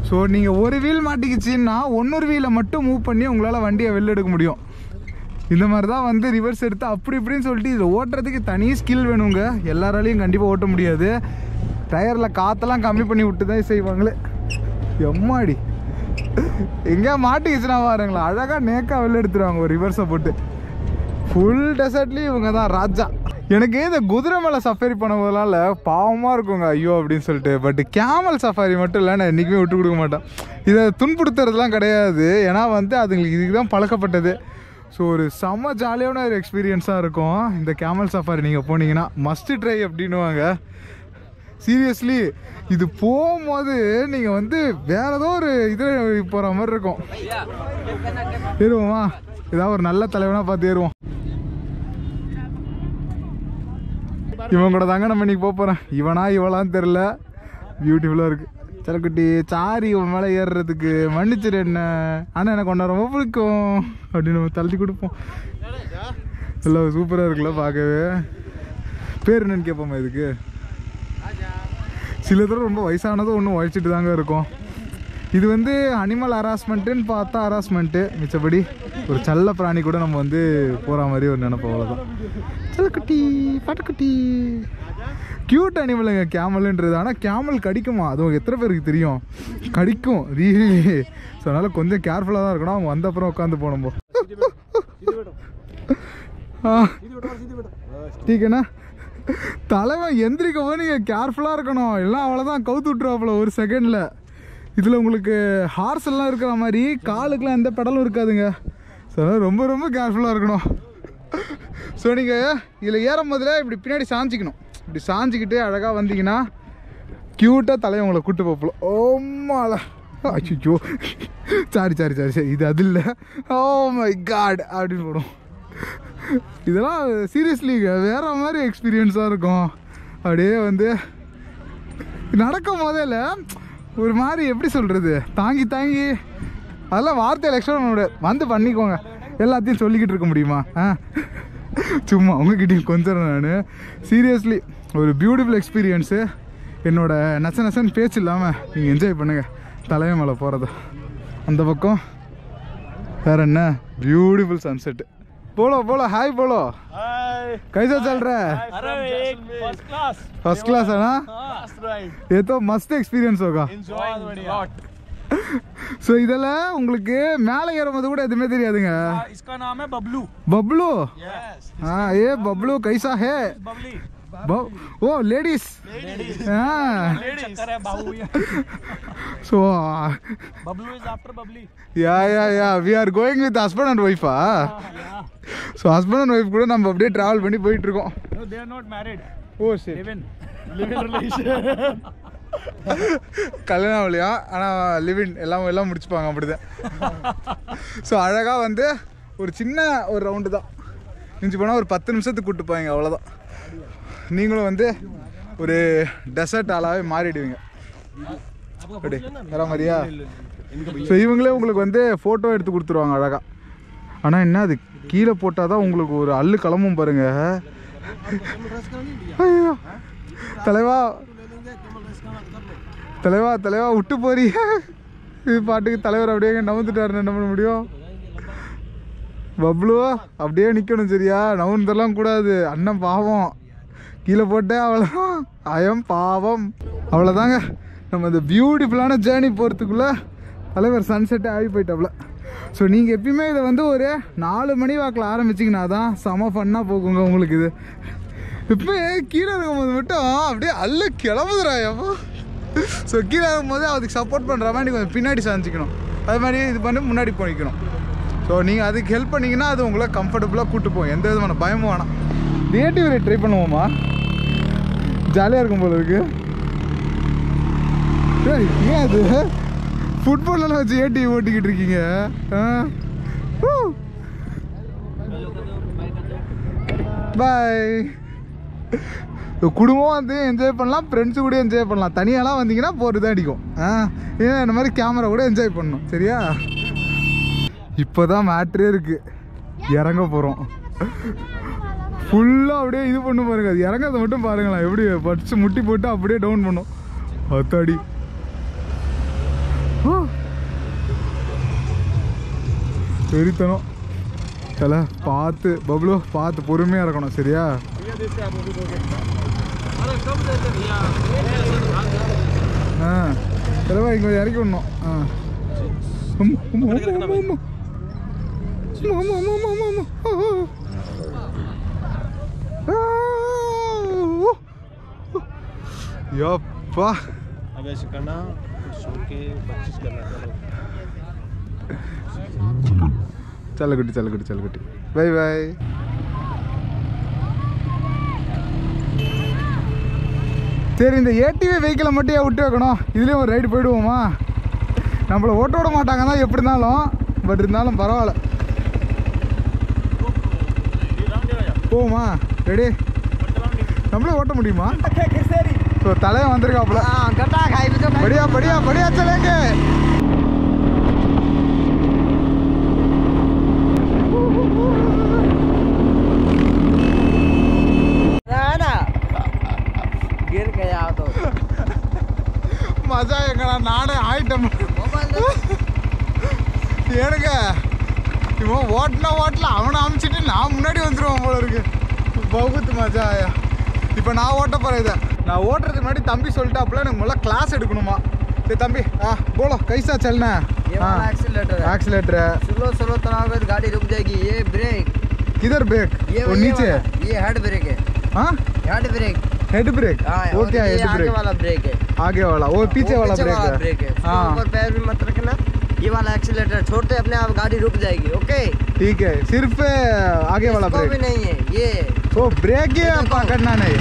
ஸோ நீங்கள் ஒரு வீல் மாட்டிக்கிச்சின்னா இன்னொரு வீலை மட்டும் மூவ் பண்ணி உங்களால் வண்டியை வெளில எடுக்க முடியும். இந்த மாதிரி தான் வந்து ரிவர்ஸ் எடுத்து அப்படி இப்படின்னு சொல்லிட்டு இதில் ஓட்டுறதுக்கு தனி ஸ்கில் வேணுங்க. எல்லாராலையும் கண்டிப்பாக ஓட்ட முடியாது. டயரில் காற்றெல்லாம் கம்மி பண்ணி விட்டு தான் செய்வாங்களே. எம்மாடி எங்கேயா மாட்டிக்கிச்சுன்னா பாருங்களா, அழகாக நேக்காக வெளில எடுத்துருவாங்க ஒரு ரிவர்ஸை போட்டு. ஃபுல் டெசர்ட்லேயும் இவங்க தான் ராஜா. எனக்கு இந்த குதிரை மேலே சஃபாரி பண்ணும்போதெல்லாம் பாவமாக இருக்குங்க ஐயோ அப்படின்னு சொல்லிட்டு. பட் கேமல் சஃபாரி மட்டும் இல்லை, நான் என்றைக்குமே விட்டு கொடுக்க மாட்டேன். இதை துன்புறுத்துறதுலாம் கிடையாது, ஏன்னா வந்து அதுங்களுக்கு இதுக்கு தான் பழக்கப்பட்டது. ஸோ ஒரு செம்ம ஜாலியான ஒரு எக்ஸ்பீரியன்ஸாக இருக்கும் இந்த கேமல் சஃபாரி. நீங்கள் போனீங்கன்னா மஸ்ட் ட்ரை அப்படின்னுவாங்க. சீரியஸ்லி இது போகும்போது நீங்கள் வந்து வேறு ஏதோ ஒரு இதில் போகிற மாதிரி இருக்கும். ஏறுவோமா, ஏதாவது ஒரு நல்ல தலைவனாக பார்த்து ஏறுவோம். இவன் கூட தாங்க நம்ம இன்னைக்கு போகிறேன். இவனா இவளான்னு தெரில, பியூட்டிஃபுல்லாக இருக்குது. சிலக்குட்டி சாரி உன் மேலே ஏறுறதுக்கு மன்னிச்சிரு என்ன, ஆனால் எனக்கு ஒன்றா ரொம்ப பிடிக்கும் அப்படின்னு நம்ம தள்ளி கொடுப்போம். எல்லாம் சூப்பராக இருக்குல்ல பார்க்கவே. பேர் என்னன்னு கேட்போமா இதுக்கு? சில தடவை ரொம்ப வயசானதும் ஒன்றும் உழைச்சிட்டு தாங்க இருக்கும். இது வந்து அனிமல் ஹராஸ்மெண்ட்டுன்னு பார்த்தா ஹராஸ்மெண்ட்டு, மிச்சப்படி ஒரு செல்ல பிராணி கூட நம்ம வந்து போகிற மாதிரி ஒரு நினைப்போம், அவ்வளோதான். செல்லக்குட்டி பாட்டுக்குட்டி க்யூட் அனிமலுங்க கேமலுன்றது. ஆனால் கேமல் கடிக்குமா, அது எத்தனை பேருக்கு தெரியும்? கடிக்கும் ரீலி. ஸோ அதனால் கொஞ்சம் கேர்ஃபுல்லாக தான் இருக்கணும். அவங்க வந்த அப்புறம் உட்காந்து போனோம்போ. டீக்கண்ணா தலைவன் எந்திரிக்க போய் நீங்கள் கேர்ஃபுல்லாக இருக்கணும், எல்லாம் அவ்வளோதான் கவுத்து விட்டுருவாப்புல ஒரு செகண்டில். இதில் உங்களுக்கு ஹார்ஸ் எல்லாம் இருக்கிற மாதிரி காலுக்கெலாம் எந்த பெடலும் இருக்காதுங்க. ஸோ அதனால் ரொம்ப ரொம்ப கேர்ஃபுல்லாக இருக்கணும். ஸோ நீங்கள் இதில் ஏறும் போதில் இப்படி பின்னாடி சாஞ்சிக்கணும். இப்படி சாஞ்சிக்கிட்டு அழகாக வந்தீங்கன்னா க்யூட்டாக தலையை உங்களை கூட்டு போப்பலாம். ஓம்மால அச்சோ சாரி சாரி சாரி சரி, இது அது இல்லை. ஓ மை காட் அப்படின்னு போடும். இதெல்லாம் சீரியஸ்லிங்க வேறு மாதிரி எக்ஸ்பீரியன்ஸாக இருக்கும். அப்படியே வந்து நடக்கும் போதில் ஒரு மாதிரி எப்படி சொல்கிறது, தாங்கி தாங்கி அதெல்லாம் வார்த்தையில் எக்ஸ்பிளைன் பண்ண முடியாது. வந்து பண்ணிக்கோங்க, எல்லாத்தையும் சொல்லிக்கிட்டு இருக்க முடியுமா? சும்மா உங்ககிட்டையும் கொஞ்சம் நான் சீரியஸ்லி ஒரு பியூட்டிஃபுல் எக்ஸ்பீரியன்ஸு. என்னோட நச்ச நச்சன்னு பேச்சு இல்லாமல் நீங்கள் என்ஜாய் பண்ணுங்கள் தலைமை மேலே போகிறத. அந்த பக்கம் வேறு என்ன பியூட்டிஃபுல் சன்செட்டு. बोलो बोलो हाय बोलो। हाय कैसा चल रहा है? अरे फर्स्ट क्लास है ना? ये तो मस्त एक्सपीरियंस होगा। सो इधर உங்களுக்கு மேல ஏறும்போது கூட எதுமே தெரியாதுங்க. इसका नाम है बबलू। बबलू? हाँ ये बबलू कैसा है? बबली। ओ लेडीज। हाँ चक्कर है बाबू ये। So Bablu is after Babli. Yeah we are going with husband and wife. So husband and wife கூட நம்ம அப்படியே டிராவல் பண்ணி போயிட்டு இருக்கோம். No they are not married. Oh shit. Live in relation. கல்யாணம் இல்லையா, ஆனால் லிவின் எல்லாம் முடிச்சுப்பாங்க அப்படிதான். ஸோ அழகாக வந்து ஒரு சின்ன ஒரு ரவுண்டு தான், மிஞ்சி போனால் ஒரு 10 நிமிஷத்துக்கு கூப்பிட்டு போவீங்க, அவ்வளோதான். நீங்களும் வந்து ஒரு டெசர்ட் ஆளாகவே மாறிடுவீங்க அப்படி வேற மாதிரியா. ஸோ இவங்களே உங்களுக்கு வந்து ஃபோட்டோ எடுத்து கொடுத்துருவாங்க அழகாக. ஆனால் என்ன அது கீழே போட்டால் தான் உங்களுக்கு ஒரு அல்லு கிளம்பும் பாருங்க. ஐயோ தலைவா தலைவா தலைவா விட்டு போறீ. இது பாட்டுக்கு தலைவர் அப்படியே நவுந்துட்டாரு, என்ன பண்ண முடியும்? பப்ளு அப்படியே நிற்கணும் சரியா, நவுந்தெல்லாம் கூடாது. அண்ணன் பாவம் கீழே போட்டே அவ்வளோதான், அயம் பாவம். அவ்வளோதாங்க நம்ம இந்த பியூட்டிஃபுல்லான ஜேர்னி போகிறதுக்குள்ளே தலைவர் சன்செட்டே ஆகி போயிட்டாப்புல. ஸோ நீங்கள் எப்பயுமே இதை வந்து ஒரு 4 மணி வாக்கில் ஆரம்பிச்சிங்கன்னா தான் செம ஃபன்னாக போகுங்க உங்களுக்கு. இது இப்போ கீழே இருக்கும்போது மட்டும் அப்படியே அல்ல கிளம்புதுறாயப்போ. ஸோ கீழே இருக்கும்போது அதுக்கு சப்போர்ட் பண்ணுற மாதிரி கொஞ்சம் பின்னாடி சாஞ்சிக்கணும், அது மாதிரி இது பண்ணி முன்னாடி போய்க்கணும். ஸோ நீங்கள் அதுக்கு ஹெல்ப் பண்ணிங்கன்னா அது உங்களை கம்ஃபர்டபுளாக கூப்பிட்டு போகும், எந்த விதமான பயமும் வேணாம். நேட்டிவ் ரேட் ட்ரை பண்ணுவோமா? ஜாலியாக இருக்கும் போல இருக்கு. ஏன் அது ஃபுட்பாலெல்லாம் வச்சு ஏடிவி ஓட்டிக்கிட்டு இருக்கீங்க? பாய். குடும்பம் வந்து என்ஜாய் பண்ணலாம், ஃப்ரெண்ட்ஸு கூட என்ஜாய் பண்ணலாம். தனியாலாம் வந்தீங்கன்னா போகிறது தான் அடிக்கும். ஏன் இந்த மாதிரி கேமரா கூட என்ஜாய் பண்ணணும் சரியா. இப்போதான் மேட்ரே இருக்கு. இறங்க போகிறோம். ஃபுல்லாக அப்படியே இது பண்ண பாருங்க. அது இறங்காத மட்டும் பாருங்களேன், எப்படி படிச்சு முட்டி போட்டு அப்படியே டவுன் பண்ணும். அத்தாடி வெறித்தனம். தலை பார்த்து பப்ளு, பார்த்து பொறுமையாக இருக்கணும் சரியா? ஆ தலைவா இங்கே இறக்கி விடணும். ஆ यप्पा अब ऐसे करना, सो के 25 करना. चलो गुड्डी, चलो गुड्डी, चलो गुड्डी, बाय बाय. சரி, இந்த ஏடிவி வெஹிக்கிளை மட்டும் விட்டு வைக்கணும். இதுலேயும் ஒரு ரைடு போயிடுவோமா? நம்மளை ஓட்ட விட மாட்டாங்க தான் எப்படி இருந்தாலும், பட் இருந்தாலும் பரவாயில்ல. போவோமா? ரெடி? நம்மளே ஓட்ட முடியுமா? ஸோ தலையை வந்திருக்காப்புல. படியா படியா படியா चलेंगे. மஜா எங்கடா, நானே ஆயிட்டம். ஏனுங்க இவன் ஓட்டல அவனை அமுச்சிட்டு நான் முன்னாடி வந்துடுவான் போல இருக்கு. பகுத்து மஜா ஆயா. இப்போ நான் ஓட்ட போகிறேன். இதை நான் ஓட்டுறதுக்கு முன்னாடி தம்பி சொல்லிட்டாப்புல எனக்கு முதல்ல கிளாஸ் எடுக்கணுமா. சரி தம்பி, बोलो कैसा चलना है? एक्सीलेटर स्लो स्लो चलाओगे तो गाड़ी रुक जाएगी. ये ब्रेक, किधर ब्रेक? वो नीचे ये हेड ब्रेक है. हाँ हेड ब्रेक, हेड ब्रेक. वो क्या है? हेड ब्रेक वाला ब्रेक है. आगे वाला, वो पीछे वाला ब्रेक है. हाँ, ऊपर पैर भी मत रखना. ये वाला एक्सीलेटर छोड़ते अपने आप गाड़ी रुक जाएगी. ओके ठीक है, सिर्फ आगे वाला ब्रेक भी नहीं है. ये वो ब्रेक ही पकड़ना नहीं,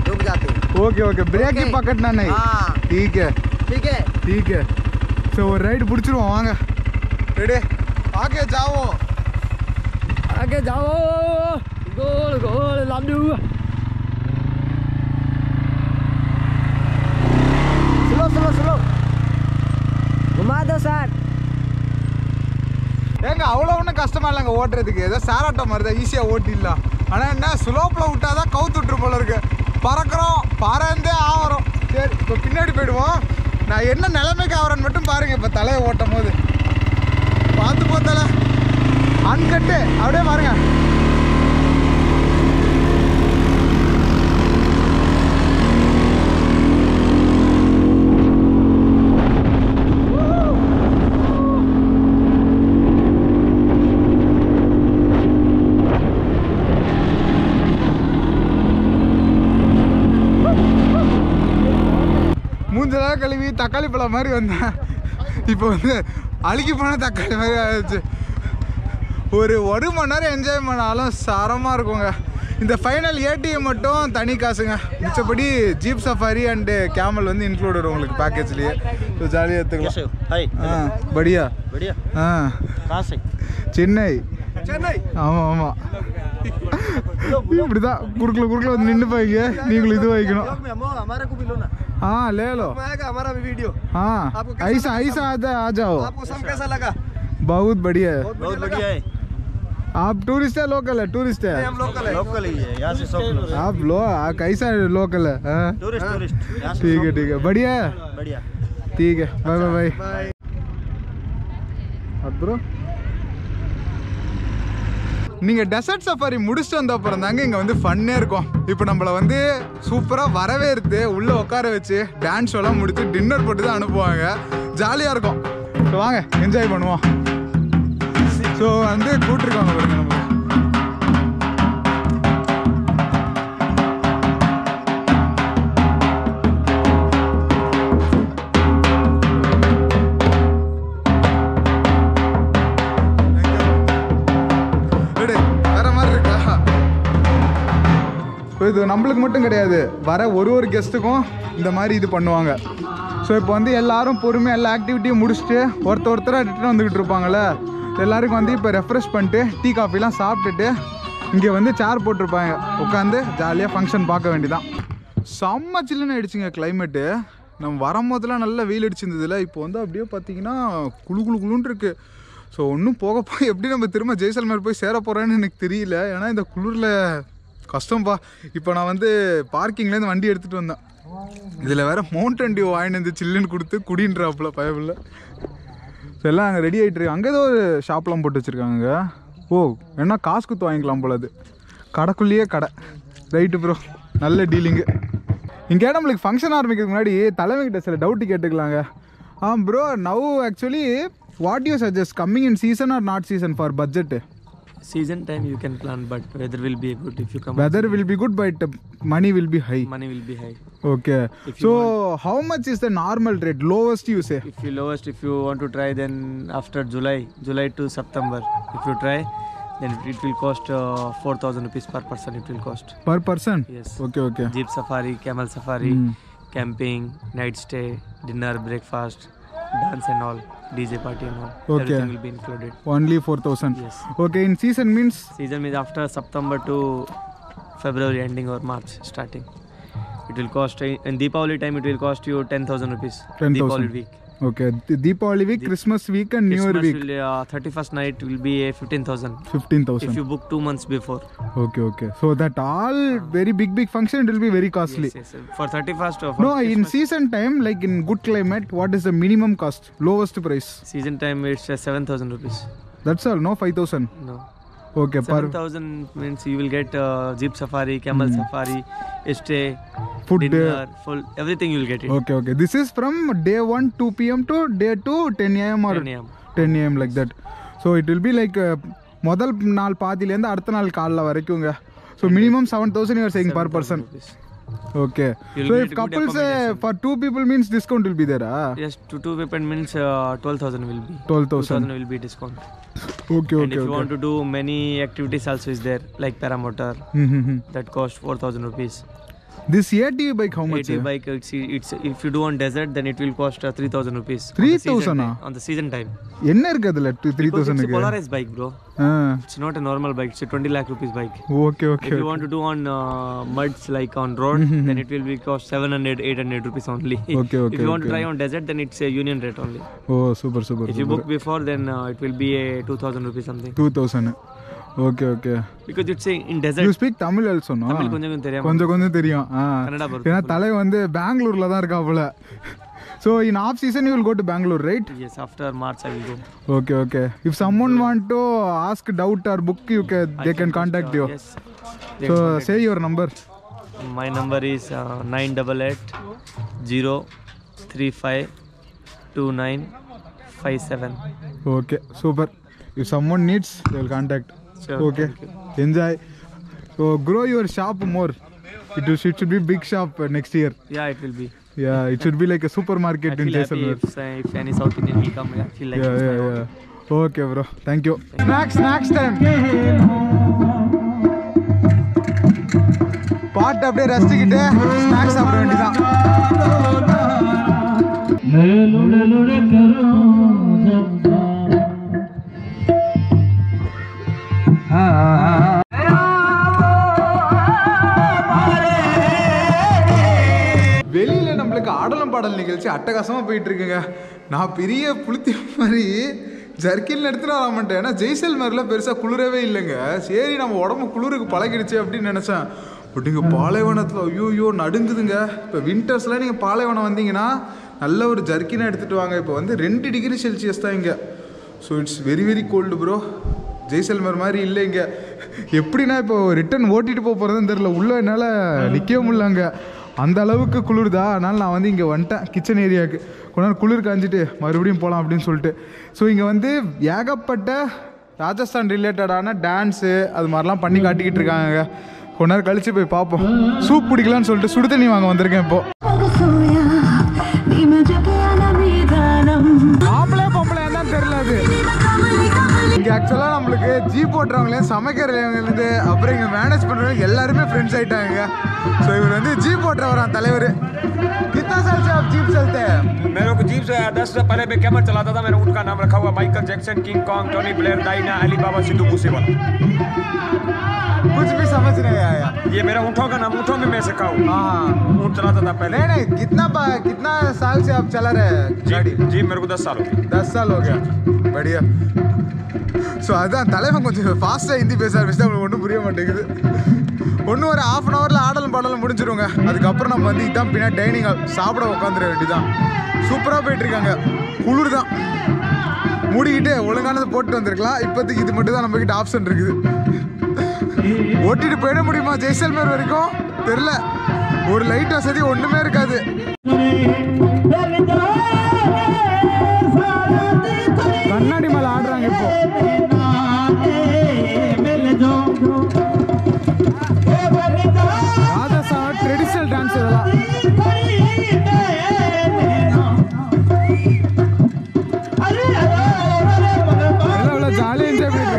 रुक जाते. ओके ओके, ब्रेक ही पकड़ना नहीं. ठीक है ठीक है ठीक है. ஸோ ஒரு ரைடு பிடிச்சிருவோம் வாங்க. ரெடி? आगे जाओ, आगे जाओ, गोल गोल लाडू. स्लो स्लो स्लो घुमा दो सर. ஏங்க அவ்வளோ ஒன்றும் கஷ்டமா இல்லைங்க ஓட்டுறதுக்கு. ஏதோ சாராட்டம் மாதிரி தான், ஈஸியாக ஓட்டிடலாம். ஆனால் என்ன ஸ்லோப்பில் விட்டால் தான் கவுத்துட்ரு போல இருக்கு. பறக்கிறோம், பறந்தே ஆகிறோம். சரி, இப்போ பின்னாடி போயிடுவோம். நான் என்ன நிலைமைக்கு ஆகிறேன்னு மட்டும் பாருங்கள். இப்போ தலையை ஓட்டும் போது பார்த்து போத்தலை அன்கட்டு அப்படியே பாருங்க. மூஞ்செல்லாம் கழுவி தக்காளி பழம் மாதிரி வந்தேன். இப்போ வந்து அழுகி போன தக்காளி மாதிரி ஆயிடுச்சு. ஒரு மணி நேரம் என்ஜாய் பண்ணாலும் சரமாக இருக்குங்க. இந்த ஃபைனல் ஏடிஎம் மட்டும் தனி காசுங்க. மிச்சப்படி ஜீப் சஃபாரி அண்டு கேமல் வந்து இன்க்ளூடட் உங்களுக்கு பேக்கேஜ்லேயே. ஸோ ஜாலியாக எடுத்துக்கலாம். படியா बढ़िया. कहाँ से? சென்னை. ஆமாம் ஆமாம், இப்படி தான் குறுக்கில் வந்து நின்று போய்ங்க. நீங்களும் இது வைக்கணும். हमारे को भी लो ना. हाँ ले लो, हमारा भी वीडियो. हाँ ऐसा ऐसा आ जाओ. आपको सब कैसा लगा? बहुत बढ़िया है. बहुत बढ़िया है. आप टूरिस्ट है लोकल है? टूरिस्ट है, हम लोकल ही है. यहाँ से सब लोग. आप कैसा लोकल है? टूरिस्ट. ठीक है बढ़िया है. बढ़िया. ठीक है, बाय बाय बाय. ப்ரோ நீங்கள் டெசர்ட் சஃபாரி முடிச்சுட்டு வந்த அப்புறம் தாங்க இங்கே வந்து ஃபன்னே இருக்கும். இப்போ நம்மளை வந்து சூப்பராக வரவேற்று உள்ளே உட்கார வச்சு டான்ஸ் ஷோலாம் முடித்து டின்னர் போட்டு தான் அனுப்புவாங்க. ஜாலியாக இருக்கும். ஸோ வாங்க என்ஜாய் பண்ணுவோம். ஸோ வந்து கூப்பிட்ருக்காங்க பாருங்க நம்ம. இது நம்மளுக்கு மட்டும் கிடையாது, வர ஒரு கெஸ்ட்டுக்கும் இந்த மாதிரி இது பண்ணுவாங்க. ஸோ இப்போ வந்து எல்லாரும் பொறுமையாக எல்லா ஆக்டிவிட்டியும் முடிச்சுட்டு ஒருத்தராக ரிட்டர்ன் வந்துக்கிட்டு இருப்பாங்கள்ல, எல்லாருக்கும் வந்து இப்போ ரெஃப்ரெஷ் பண்ணிட்டு டீ காஃபிலாம் சாப்பிட்டுட்டு இங்கே வந்து சேர் போட்டிருப்பாங்க, உட்காந்து ஜாலியாக ஃபங்க்ஷன் பார்க்க வேண்டியதான். செம்ம சில்லுன்னு ஆயிடுச்சுங்க கிளைமேட்டு. நம்ம வரும்போதெல்லாம் நல்லா வெயில் அடிச்சிருந்ததில்ல, இப்போ வந்து அப்படியே பார்த்தீங்கன்னா குளுன்னு இருக்குது. ஸோ இன்னும் போக போய் எப்படி நம்ம திரும்ப ஜெய்சல்மேர் போய் சேர போகிறேன்னு எனக்கு தெரியல. ஏன்னா இந்த குளிரில் கஷ்டம்ப்பா. இப்போ நான் வந்து பார்க்கிங்லேருந்து வண்டி எடுத்துகிட்டு வந்தேன். இதில் வேறு மவுண்டன் டியூ வாங்கிட்டு வந்து சில்லுன்னு கொடுத்து குடின்றாப்புல பயபில்ல. ஸோ எல்லாம் அங்கே ரெடி ஆகிட்டு இருக்கு. அங்கே ஏதோ ஒரு ஷாப்லாம் போட்டு வச்சுருக்காங்க. ஓ என்ன காசு குத்து வாங்கிக்கலாம் போல. அது கடைக்குள்ளேயே கடை. ரைட்டு ப்ரோ, நல்ல டீலிங்கு. இங்கே நம்மளுக்கு ஃபங்க்ஷன் ஆரம்பிக்கிறதுக்கு முன்னாடி தலைமைக்கிட்ட சில டவுட்டு கேட்டுக்கலாங்க. Bro, now actually what you suggest, coming in season or not season for budget? Season time you can plan, but weather will be good if you come. Weather will be good, but money will be high. Money will be high. Okay. So how much is the normal rate? Lowest you say? If you want to try, then after July to September, if you try, then it will cost 4,000 rupees per person. It will cost per person. Yes. Okay. Jeep safari, camel safari, camping, night stay, dinner, breakfast, dance and all, DJ party and all. Okay. Everything will be included. Only 4,000. Yes. Okay. In season means? Season means after September to February ending or March starting. It will cost, in Deepavali time it will cost you 10,000 rupees. 10,000. Deepavali week. Okay. Deepavali week, Christmas week and New Year week. 31st night will be 15,000. 15,000. If you book 2 months before. Okay. So that all very big function, it will be very costly. Yes. For 31st of No, in season time, like in good climate, what is the minimum cost? Lowest price? Season time it's 7,000 rupees. That's all, no 5,000? No. Okay, 7,000 means you will get Jeep safari, camel safari, stay, food, dinner, full, everything you will get it. Okay. This is from day 1 2 p.m. to day 2 10 a.m. or 10 a.m. 10 a.m. like that. So it will be like முதல் நாள் பாதியிலேருந்து அடுத்த நாள் காலைல வரைக்குங்க. So minimum 7,000 you are saying per person. Rupees. Okay. You'll So get if good couples accommodation. for 2 people means discount will be there, Yes, to 2 people means 12,000 will be. 12,000. 2,000 will be discount. Okay. And if you want to do many activities also is there, like paramotor, that cost 4,000 rupees. This ATV bike how much? ATV bike, it's if you do on desert, then it will cost 3,000 rupees. 3,000 on the season time. என்ன இருக்கு அதுல 3,000 It's a க்கு? polarized bike, bro. It's not a normal bike. It's a 20 lakh rupees bike. Okay. If you want to do on muds like on road, then it will be cost 700, 800 rupees only. Okay. If you want to try on desert, then it's a union rate only. Oh, super. If you book before, then it will be a 2,000 rupees something. 2,000. Okay. Because it's in desert. You speak Tamil also, no? Tamil கொஞ்சம் தெரியும். கொஞ்சம் தெரியும். கன்னடா பருக்கு. ஏன்னா தலை வந்து பெங்களூர்ல தான் இருக்காப்புல. So in off season you will go to Bangalore, right? Yes, after March I will go. Okay. If someone want to ask doubt or book, they can contact you. Yes. So say your number. My number is 988 035 2957. Okay, super. If someone needs, they will contact. Sure. Okay. Enjoy. So grow your shop more. It should be big shop next year. Yeah, it will be. Yeah, it should be like a supermarket I in feel happy Jaisalmer. if any South Indian will come. I feel like it's my own. Yeah. Okay, bro. Thank you. Snacks time. பாட்டு அப்படியே ரசிச்சுக்கிட்டு ஸ்நாக்ஸ் சாப்பிட வேண்டியதான். வெளியில நம்மளுக்கு ஆடலும் பாடல் நிகழ்ச்சி அட்டகாசமாக போயிட்டு இருக்குங்க. நான் பெரிய புளுத்தி மாதிரி ஜர்க்கின் எடுத்துட்டு வர மாட்டேன். ஏன்னா ஜெய்சல்மேரில் பெருசாக குளிரவே இல்லைங்க. சரி நம்ம உடம்பு குளிருக்கு பழகிடுச்சு அப்படின்னு நினச்சேன். பட் இங்கே பாலைவனத்தில் ஐயோ நடுங்குதுங்க. இப்போ வின்டர்ஸில் நீங்கள் பாலைவனம் வந்தீங்கன்னா நல்ல ஒரு ஜர்க்கினை எடுத்துகிட்டு வாங்க. இப்போ வந்து 2 டிகிரி செல்சியஸ் தான் இங்கே. So it's very cold bro. Jaisalmer மாதிரி இல்லை இங்கே. எப்படின்னா இப்போ ரிட்டன் ஓட்டிகிட்டு போகிறதுன்னு தெரில. உள்ளே என்னால் நிற்கவே முடியலங்க. அந்த அளவுக்கு குளிர்தா. அதனால் நான் வந்து இங்கே வந்துட்டேன் கிச்சன் ஏரியாவுக்கு. கொஞ்ச நேரம் குளிர் காஞ்சிட்டு மறுபடியும் போகலாம் அப்படின்னு சொல்லிட்டு. ஸோ இங்கே வந்து ஏகப்பட்ட ராஜஸ்தான் ரிலேட்டடான டான்ஸு அது மாதிரிலாம் பண்ணி காட்டிக்கிட்டு இருக்காங்க. கொஞ்ச நேரம் கழித்து போய் பார்ப்போம். சூப் பிடிக்கலான்னு சொல்லிட்டு சுடு தண்ணி வாங்க வந்திருக்கேன் இப்போது. ஆம்பளை பொம்பளை என்னன்னு தெரியல அது. இங்கே ஆக்சுவலாக நம்மளுக்கு ஜீப் ஓட்டுறவங்களே சமைக்கிறவங்கலேருந்து அப்புறம் இங்கே மேனேஜ் பண்ணுறவங்க எல்லாருமே ஃப்ரெண்ட்ஸ் ஆகிட்டாங்க. ஸோ இவர் வந்து ஜீப் ஓட்டுறவரான் தலைவர். कितना साल से आप जीप चलते हैं? मेरे को जीप से 10 से पहले मैं कैमल चलाता था. मैंने उनका नाम रखा हुआ Michael Jackson, King Kong, Tony Blair, Diana, Ali Baba, Sidhu Moosewala. कुछ भी समझ नहीं आया. ये मेरा ऊँटों का नाम, ऊँटों में मैं सीखा हूँ. हाँ, ऊँट चलाता था पहले. नहीं कितना साल से आप चला रहे हैं गाड़ी? जीप मेरे को 10 साल हो गए. 10 साल हो गया. படியா. ஸோ அதுதான் தலைவன் கொஞ்சம் ஃபாஸ்ட்டாக ஹிந்தி பேச ஆரம்பிச்சுட்டு அவங்களுக்கு ஒன்றும் புரிய மாட்டேங்குது. ஒன்றும் ஒரு ½ hourல ஆடலும் பாடலும் முடிஞ்சிருவோங்க. அதுக்கப்புறம் நம்ம வந்து இதான் பின்னாடி டைனிங் ஹால் சாப்பிட உட்காந்துட வேண்டியதான். சூப்பராக போயிட்டுருக்காங்க. குளிர் தான், மூடிக்கிட்டு ஒழுங்கானது போட்டு வந்திருக்கலாம். இப்போதைக்கு இது மட்டும் தான் நம்மக்கிட்ட ஆப்ஷன் இருக்குது. ஓட்டிட்டு போயிட முடியுமா ஜெய்சல்மேர் வரைக்கும் தெரில. ஒரு லைட் வசதி ஒன்றுமே இருக்காது. கண்ணாடி மேலே ஆடுறாங்க இப்போ. ராஜஸ்தான் ட்ரெடிஷனல் டான்ஸ் இதெல்லாம். எவ்வளோ ஜாலியாக என்ஜாய் பண்ணிட்டு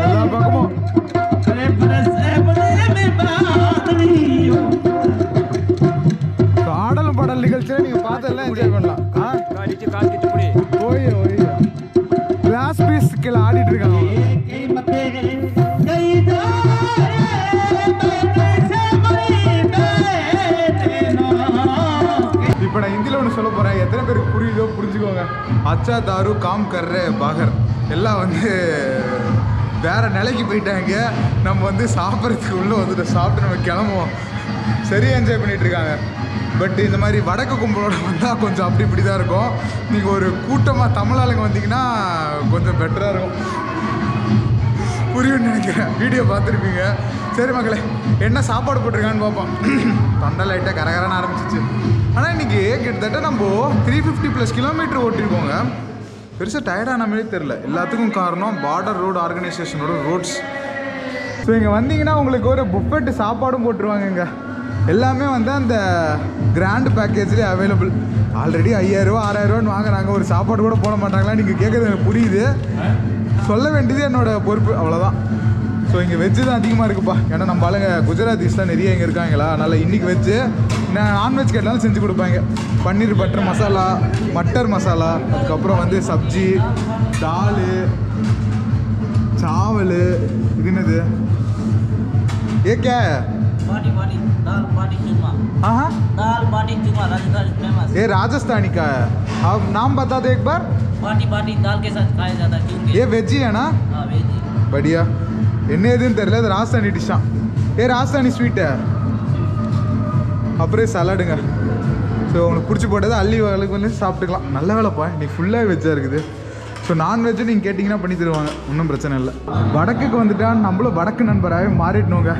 எல்லா பக்கமும். ஆடலும் பாடல் நிகழ்ச்சியை நீங்க பார்த்தெல்லாம் என்ஜாய் பண்ணலாம். ஓய் ஓய் கிளாஸ் பீஸ் கீழே ஆடிட்டு இருக்காங்க. இப்போ நான் ஹிந்தியில் ஒன்று சொல்ல போகிறேன். எத்தனை பேருக்கு புரியுதோ புரிஞ்சுக்கோங்க. அச்சா தாரு காம் கர்ற பாகர் எல்லாம் வந்து வேற நிலைக்கு போயிட்டாங்க. நம்ம வந்து சாப்பிட்றதுக்கு உள்ளே வந்துட்டு சாப்பிட்டு நம்ம கிளம்புவோம். சரியாக என்ஜாய் பண்ணிட்டு இருக்காங்க. பட் இந்த மாதிரி வடக்கு கும்பலோட வந்தால் கொஞ்சம் அப்படி இப்படி தான் இருக்கும். நீங்கள் ஒரு கூட்டமாக தமிழ் ஆளுங்க வந்தீங்கன்னா கொஞ்சம் பெட்டராக இருக்கும். புரியும்னு நினைக்கிறேன். வீடியோ பார்த்துருப்பீங்க. சரி மக்களே, என்ன சாப்பாடு போட்டிருக்கான்னு பார்ப்போம். தொண்டை லைட்டாக கரகரன்னு ஆரம்பிச்சிச்சு. ஆனால் இன்றைக்கி கிட்டத்தட்ட நம்ம 350+ கிலோமீட்டர் ஓட்டிருக்கோங்க. பெருசாக டயர்டான மாதிரி தெரில. எல்லாத்துக்கும் காரணம் பார்டர் ரோடு ஆர்கனைசேஷனோட ரோட்ஸ். ஸோ இங்கே வந்தீங்கன்னா உங்களுக்கு ஒரு புஃபெட் சாப்பாடும் போட்டுருவாங்க. இங்கே எல்லாமே வந்து அந்த கிராண்ட் பேக்கேஜ்லேயே அவைலபிள். ஆல்ரெடி 5000 ரூபா 6000 ரூபான்னு வாங்குறாங்க. ஒரு சாப்பாடு கூட போட மாட்டாங்களா? நீங்கள் கேட்குறது எனக்கு புரியுது. சொல்ல வேண்டியது என்னோடய பொறுப்பு, அவ்வளோதான். ஸோ இங்கே வெஜ்ஜு தான் அதிகமாக இருக்குப்பா. ஏன்னா நம்ம ஆளுங்க குஜராத்திஸ்லாம் நிறைய இங்கே இருக்காங்களா. அதனால் இன்றைக்கி வெஜ்ஜு. நான்வெஜ் கேட்டாலும் செஞ்சு கொடுப்பாங்க. பன்னீர் பட்டர் மசாலா, மட்டர் மசாலா, அதுக்கப்புறம் வந்து சப்ஜி, தால், சாவல். இது என்னது? ஏக்கே दाल बाटी चूरमा। हाँ दाल बाटी चूरमा राजस्थान फेमस। ये राजस्थानी का है। आप नाम बता दो एक बार। बाटी बाटी दाल के साथ खाया जाता है चूरमा। ये वेज ही है ना? हाँ वेज ही। बढ़िया. என்ன எதுன்னு தெரியல. இது ராஜஸ்தானி டிஷ்ஷா. ராஜஸ்தானி ஸ்வீட்டு. அப்புறம் சலாடுங்க. ஸோ உங்களுக்கு பிடிச்சி போட்டது அள்ளி வேலைக்கு வந்து சாப்பிட்டுக்கலாம். நல்ல வேலைப்பா, இன்னைக்கு ஃபுல்லாக வெஜ்ஜாக இருக்குது. ஸோ நான்வெஜ்ஜு நீங்கள் கேட்டிங்கன்னா பண்ணி தருவாங்க, ஒன்றும் பிரச்சனை இல்லை. வடக்குக்கு வந்துட்டா நம்மளும் வடக்கு நண்பராகவே மாறிடணுங்க.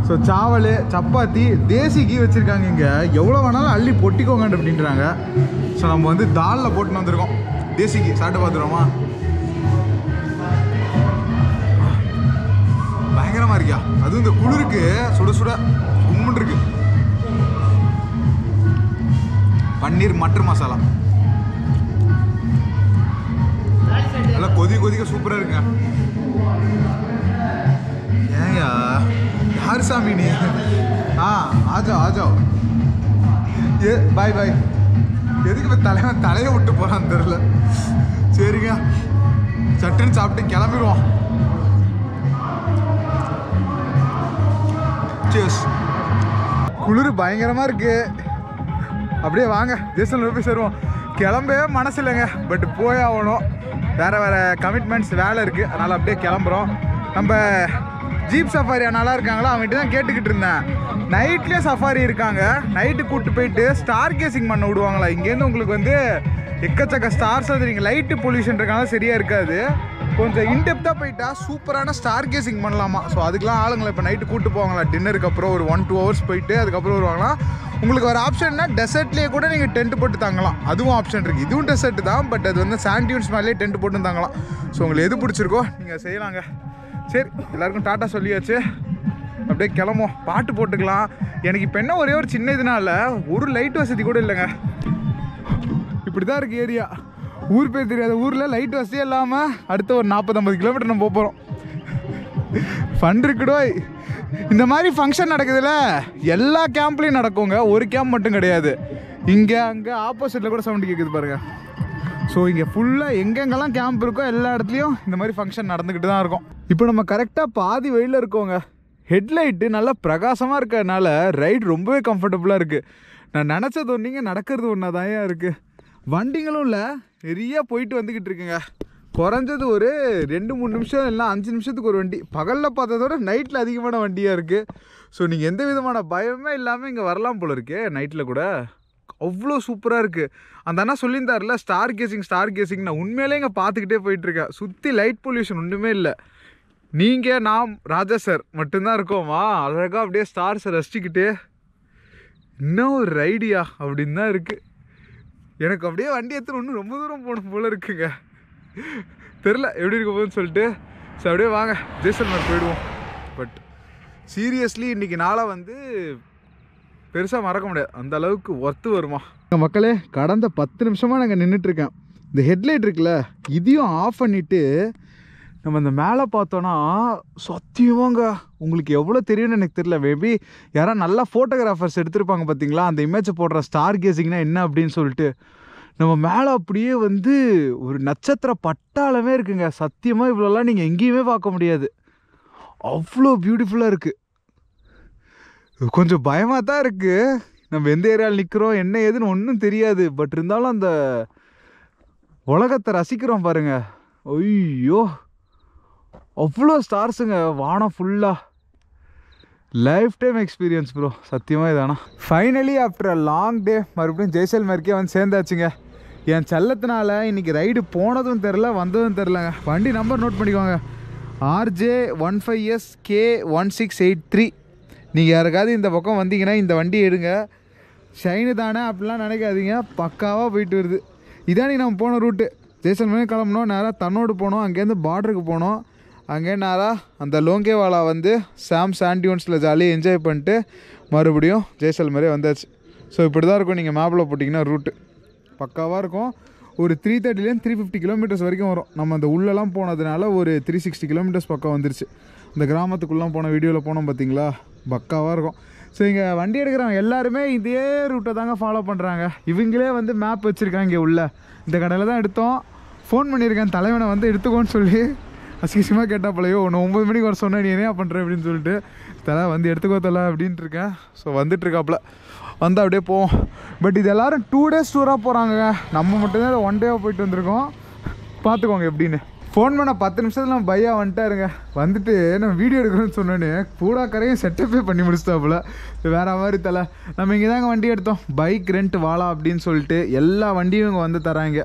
ஸோ சாவல், சப்பாத்தி, தேசி கீ வச்சுருக்காங்க இங்கே. எவ்வளோ வேணாலும் அள்ளி பொட்டிக்கோங்க அப்படின்றாங்க. ஸோ நம்ம வந்து தாலில் போட்டுன்னு வந்திருக்கோம். தேசி கீ சாப்பிட்டு பார்த்துருவோமா? பயங்கரமாக இருக்கியா? அதுவும் இந்த குளிருக்கு சுட சுட கும்முன்னு இருக்கு. பன்னீர் மட்டர் மசாலா நல்லா கொதிக்க சூப்பராக இருக்குங்க. ஏயா யார் சாமி நீ? ஆஜாओ ஏ பாய் பாய். எதுக்கு இப்போ தலையை விட்டு போகிறான்னு தெரில. சரிங்க, சட்டுன்னு சாப்பிட்டு கிளம்பிடுவோம். சேஸ். குளிர் பயங்கரமாக இருக்கு. அப்படியே வாங்க ஜெய்சல்மேர் போய் சேருவோம். கிளம்பவே மனசு இல்லைங்க, பட் போய் ஆகணும். வேறு கமிட்மெண்ட்ஸ் வேலை இருக்குது, அதனால் அப்படியே கிளம்புறோம். நம்ம ஜீப் சஃபாரி நல்லா இருக்காங்களா அவங்ககிட்ட தான் கேட்டுக்கிட்டு இருந்தேன். நைட்லேயே சஃபாரி இருக்காங்க. நைட்டு கூப்பிட்டு போயிட்டு ஸ்டார் கேசிங் பண்ண விடுவாங்களா. இங்கேருந்து உங்களுக்கு வந்து எக்கச்சக்க ஸ்டார்ஸ் அது நீங்கள் லைட்டு பொல்யூஷன் இருக்காங்க சரியாக இருக்காது. கொஞ்சம் இன்டெப்த்தாக போயிட்டா சூப்பரான ஸ்டார் கேசிங் பண்ணலாமா. ஸோ அதுக்கெலாம் ஆளுங்களை இப்போ நைட்டு கூப்பிட்டு போவாங்களா. டின்னருக்கு அப்புறம் ஒரு 1-2 hours போயிட்டு அதுக்கப்புறம் வருவாங்களா. உங்களுக்கு ஒரு ஆப்ஷன்னா டெசர்ட்லேயே கூட நீங்கள் டென்ட் போட்டு தாங்கலாம். அதுவும் ஆப்ஷன் இருக்குது. இதுவும் டெசர்ட் தான், பட் அது வந்து சாண்டியூன்ஸ் மேலேயே டென்ட் போட்டு தாங்கலாம். ஸோ உங்களுக்கு எது பிடிச்சிருக்கோ நீங்கள் செய்யலாங்க. சரி, எல்லாருக்கும் டாட்டா சொல்லியாச்சு, அப்படியே கிளம்பும். பாட்டு போட்டுக்கலாம். எனக்கு இப்போ என்ன ஒரே ஒரு சின்ன இதனால ஒரு லைட் வசதி கூட இல்லைங்க. இப்படி தான் இருக்குது ஏரியா. ஊர் பேர் தெரியாத ஊரில் லைட் வசதியே இல்லாமல் அடுத்த ஒரு 40-50 கிலோமீட்டர் நம்ம போகிறோம். ஃபன் இருக்குடோ. இந்த மாதிரி ஃபங்க்ஷன் நடக்குதுல்ல, எல்லா கேம்ப்லேயும் நடக்குங்க, ஒரு கேம்ப் மட்டும் கிடையாது. இங்கே அங்கே ஆப்போசிட்டில் கூட சவுண்டு கேட்குது பாருங்கள். ஸோ இங்கே ஃபுல்லாக எங்கெங்கெல்லாம் கேம்ப் இருக்கோ எல்லா இடத்துலையும் இந்த மாதிரி ஃபங்க்ஷன் நடந்துக்கிட்டு தான் இருக்கும். இப்போ நம்ம கரெக்டாக பாதி வழியில் இருக்கோங்க. ஹெட்லைட்டு நல்லா பிரகாசமாக இருக்கிறதுனால ரைடு ரொம்பவே கம்ஃபர்டபுளாக இருக்குது. நான் நினச்சது ஒன்றிங்க, நடக்கிறது ஒன்றா தான் இருக்குது. வண்டிங்களும் இல்லை, நிறைய போயிட்டு வந்துக்கிட்டு இருக்குங்க. குறைஞ்சது ஒரு 2-3 நிமிஷம் இல்லை 5 நிமிஷத்துக்கு ஒரு வண்டி. பகலில் பார்த்ததோட நைட்டில் அதிகமான வண்டியாக இருக்குது. ஸோ நீங்கள் எந்த விதமான பயமே இல்லாமல் இங்கே வரலாம் போல இருக்கு. நைட்டில் கூட அவ்வளோ சூப்பராக இருக்குது. அந்த அண்ணா சொல்லியிருந்தார்ல ஸ்டார் கேசிங் நான் உண்மையிலே இங்கே பார்த்துக்கிட்டே போயிட்டுருக்கேன். சுற்றி லைட் பொல்யூஷன் ஒன்றுமே இல்லை. நீங்கள் நான் ராஜா சார் மட்டும்தான் இருக்கோமா, அழகாக அப்படியே ஸ்டார்ஸை ரசிச்சுக்கிட்டு இன்னும் ஒரு ரைடியா அப்படின்னு தான் இருக்குது. எனக்கு அப்படியே வண்டி எடுத்துகிட்டு இன்னும் ரொம்ப தூரம் போகணும் போல் இருக்குங்க. தெரில எப்படி இருக்க போகுதுன்னு சொல்லிட்டு. ஸோ அப்படியே வாங்க ஜெய்சல்மர் போயிடுவோம். பட் சீரியஸ்லி இன்றைக்கி நாளை வந்து பெருசாக மறக்க முடியாது, அந்த அளவுக்கு ஒர்த்து வருமா. மக்களே, கடந்த 10 நிமிஷமாக நாங்கள் நின்றுட்டுருக்கேன். இந்த ஹெட்லைட் இருக்குல்ல, இதையும் ஆஃப் பண்ணிவிட்டு நம்ம இந்த மேலே பார்த்தோன்னா சத்தியமாங்க உங்களுக்கு எவ்வளோ தெரியும்னு எனக்கு தெரியல. மேபி யாராவது நல்லா ஃபோட்டோகிராஃபர்ஸ் எடுத்திருப்பாங்க பார்த்தீங்களா, அந்த இமேஜை போடுற ஸ்டார் கேசிங்னா என்ன அப்படின்னு சொல்லிட்டு. நம்ம மேலே அப்படியே வந்து ஒரு நட்சத்திர பட்டாளமே இருக்குங்க. சத்தியமாக இவ்வளோலாம் நீங்கள் எங்கேயுமே பார்க்க முடியாது, அவ்வளோ பியூட்டிஃபுல்லாக இருக்குது. கொஞ்சம் பயமாக தான் இருக்குது, நம்ம எந்த ஏரியாவில் நிற்கிறோம் என்ன ஏதுன்னு ஒன்றும் தெரியாது. பட் இருந்தாலும் அந்த உலகத்தை ரசிக்கிறோம் பாருங்க. ஐயோ அவ்வளோ ஸ்டார்ஸுங்க, வானம் ஃபுல்லாக. லைஃப் டைம் எக்ஸ்பீரியன்ஸ் ப்ரோ, சத்தியமாக இதானா. Finally after a long day மறுபடியும் ஜெய்சல்மேர்க்கே வந்து சேர்ந்தாச்சுங்க. என் செல்லத்தினால இன்றைக்கி ரைடு போனதும் தெரில வந்ததும் தெரிலங்க. வண்டி நம்பர் நோட் பண்ணிக்கோங்க, RJ15SK1683. நீங்கள் யாருக்காவது இந்த பக்கம் வந்தீங்கன்னா இந்த வண்டி எடுங்க. ஷைனு தானே அப்படிலாம் நினைக்காதீங்க, பக்காவாக போயிட்டு வருது. இதான் நம்ம போன ரூட்டு. ஜெய்சல்மேர் கிளம்புனோம், நேராக தன்னோடு போனோம், அங்கேருந்து பார்டருக்கு போனோம். அங்கே நேராக அந்த லோங்கேவாலா வந்து சாண்டியூன்ஸில் ஜாலியாக என்ஜாய் பண்ணிட்டு மறுபடியும் ஜெய்சல்மேரே வந்தாச்சு. ஸோ இப்படி தான் இருக்கும் நீங்கள் மேப்பில் போட்டிங்கன்னா ரூட்டு பக்காவாக இருக்கும். ஒரு 330 350 கிலோமீட்டர்ஸ் வரைக்கும் வரும். நம்ம அந்த உள்ளெல்லாம் போனதுனால ஒரு 360 கிலோமீட்டர்ஸ் பக்கம் வந்துருச்சு. இந்த கிராமத்துக்குள்ளே போன வீடியோவில் போனோம் பார்த்தீங்களா, பக்காவாக இருக்கும். ஸோ இங்கே வண்டி எடுக்கிறவங்க எல்லாருமே இதே ரூட்டை தாங்க ஃபாலோ பண்ணுறாங்க. இவங்களே வந்து மேப் வச்சுருக்காங்க. இங்கே உள்ள இந்த கடையில் தான் எடுத்தோம். ஃபோன் பண்ணியிருக்கேன் தலைவனை வந்து எடுத்துக்கோன்னு சொல்லி. அசிங்கமாக கேட்டால் போலையோ, ஒன்று 9 மணிக்கு வர சொன்னேன், நீ என்ன பண்ணுறேன் அப்படின்னு சொல்லிட்டு. தலை வந்து எடுத்துக்கோ தலை அப்படின்ட்டு இருக்கேன். ஸோ வந்துட்டுருக்காப்புல, வந்து அப்படியே போவோம். பட் இது எல்லோரும் 2 days டூராக போகிறாங்க. நம்ம மட்டும்தான் 1 டேவாக போயிட்டு வந்திருக்கோம். பார்த்துக்கோங்க எப்படின்னு. ஃபோன் பண்ண 10 நிமிஷத்தில் நம்ம பையா வந்துட்டாருங்க. வந்துட்டு நம்ம வீடியோ எடுக்கிறோன்னு சொன்னோன்னே பூரா கரையும் செட்டப்பே பண்ணி முடிச்சிட்டாப்புல. வேறு மாதிரி தலை. நம்ம இங்கே தாங்க வண்டி எடுத்தோம், பைக் ரெண்ட் வாலா அப்படின்னு சொல்லிட்டு. எல்லா வண்டியும் இங்கே வந்து தராங்க.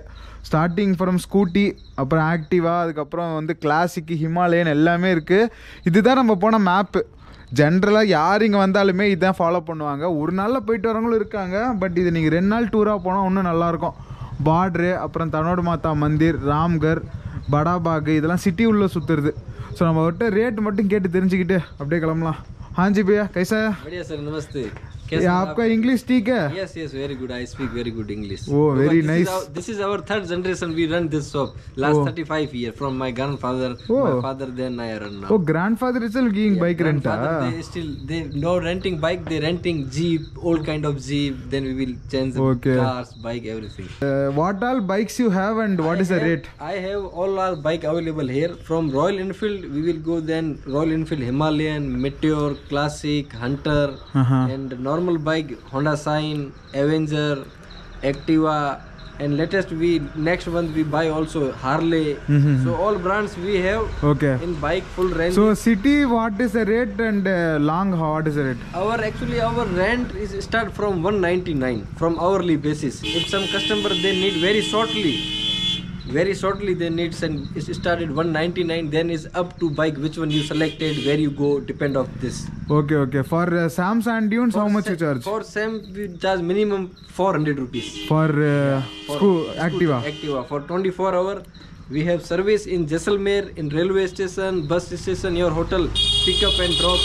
ஸ்டார்டிங் ஃப்ரம் ஸ்கூட்டி, அப்புறம் ஆக்டிவா, அதுக்கப்புறம் வந்து கிளாசிக்கு, ஹிமாலயன் எல்லாமே இருக்குது. இதுதான் நம்ம போன மேப்பு. ஜென்ரலாக யார் இங்கே வந்தாலுமே இதுதான் ஃபாலோ பண்ணுவாங்க. ஒரு நாளில் போயிட்டு வரவங்களும் இருக்காங்க. பட் இது நீங்கள் 2 நாள் டூராக போனால் இன்னும் நல்லாயிருக்கும். பார்ட்ரு, அப்புறம் தனோடு மாதா மந்திர், ராம்கர், படாபாக், இதெல்லாம் சிட்டி உள்ளே சுற்றுறது. ஸோ நம்ம விட்டு ரேட் மட்டும் கேட்டு தெரிஞ்சுக்கிட்டு அப்படியே கிளம்பலாம். हाँ जी भैया, कैसा है? बढ़िया सर, नमस्ते. ये आपका इंग्लिश ठीक है? Yes, very good. I speak very good English. Oh, very nice. This is our 3rd generation. We run this shop last 35 years from my grandfather. My father, then I run now. Oh, grandfather is still giving bike rent. They no renting bike. They renting jeep, old kind of jeep. Then we will change the cars, bike, everything. What all bikes you have and what is the rate? I have all our bike available here. From Royal Enfield, we will go then Royal Enfield Himalayan, Meteor, Classic, Hunter, and normal bike Honda Shine, Avenger, Activa, and latest next month we buy also Harley. So all brands we have in bike full range. So city, what is the rate, and long, what is the rate? Our rent is start from 199 from hourly basis. If some customer they need very shortly they need, and it started 199. Then is up to bike which one you selected, where you go, depend of this. Okay. For Sam Sand Dunes, how much you charge? For Sam we charge minimum 400 rupees. For Activa for 24 hour we have service in Jaisalmer, in railway station, bus station, your hotel, pick up and drop.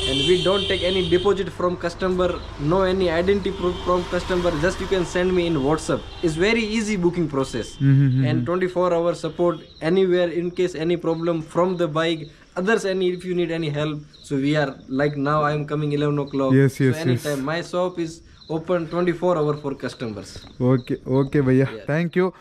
And we don't take any deposit from customer, no any identity proof from customer, just you can send me in WhatsApp. It's very easy booking process. And 24-hour support anywhere in case any problem from the bike, others any if you need any help. So we are like now I am coming 11 o'clock. Yes, so anytime my shop is open 24 hours for customers. Okay bhaiya, thank you.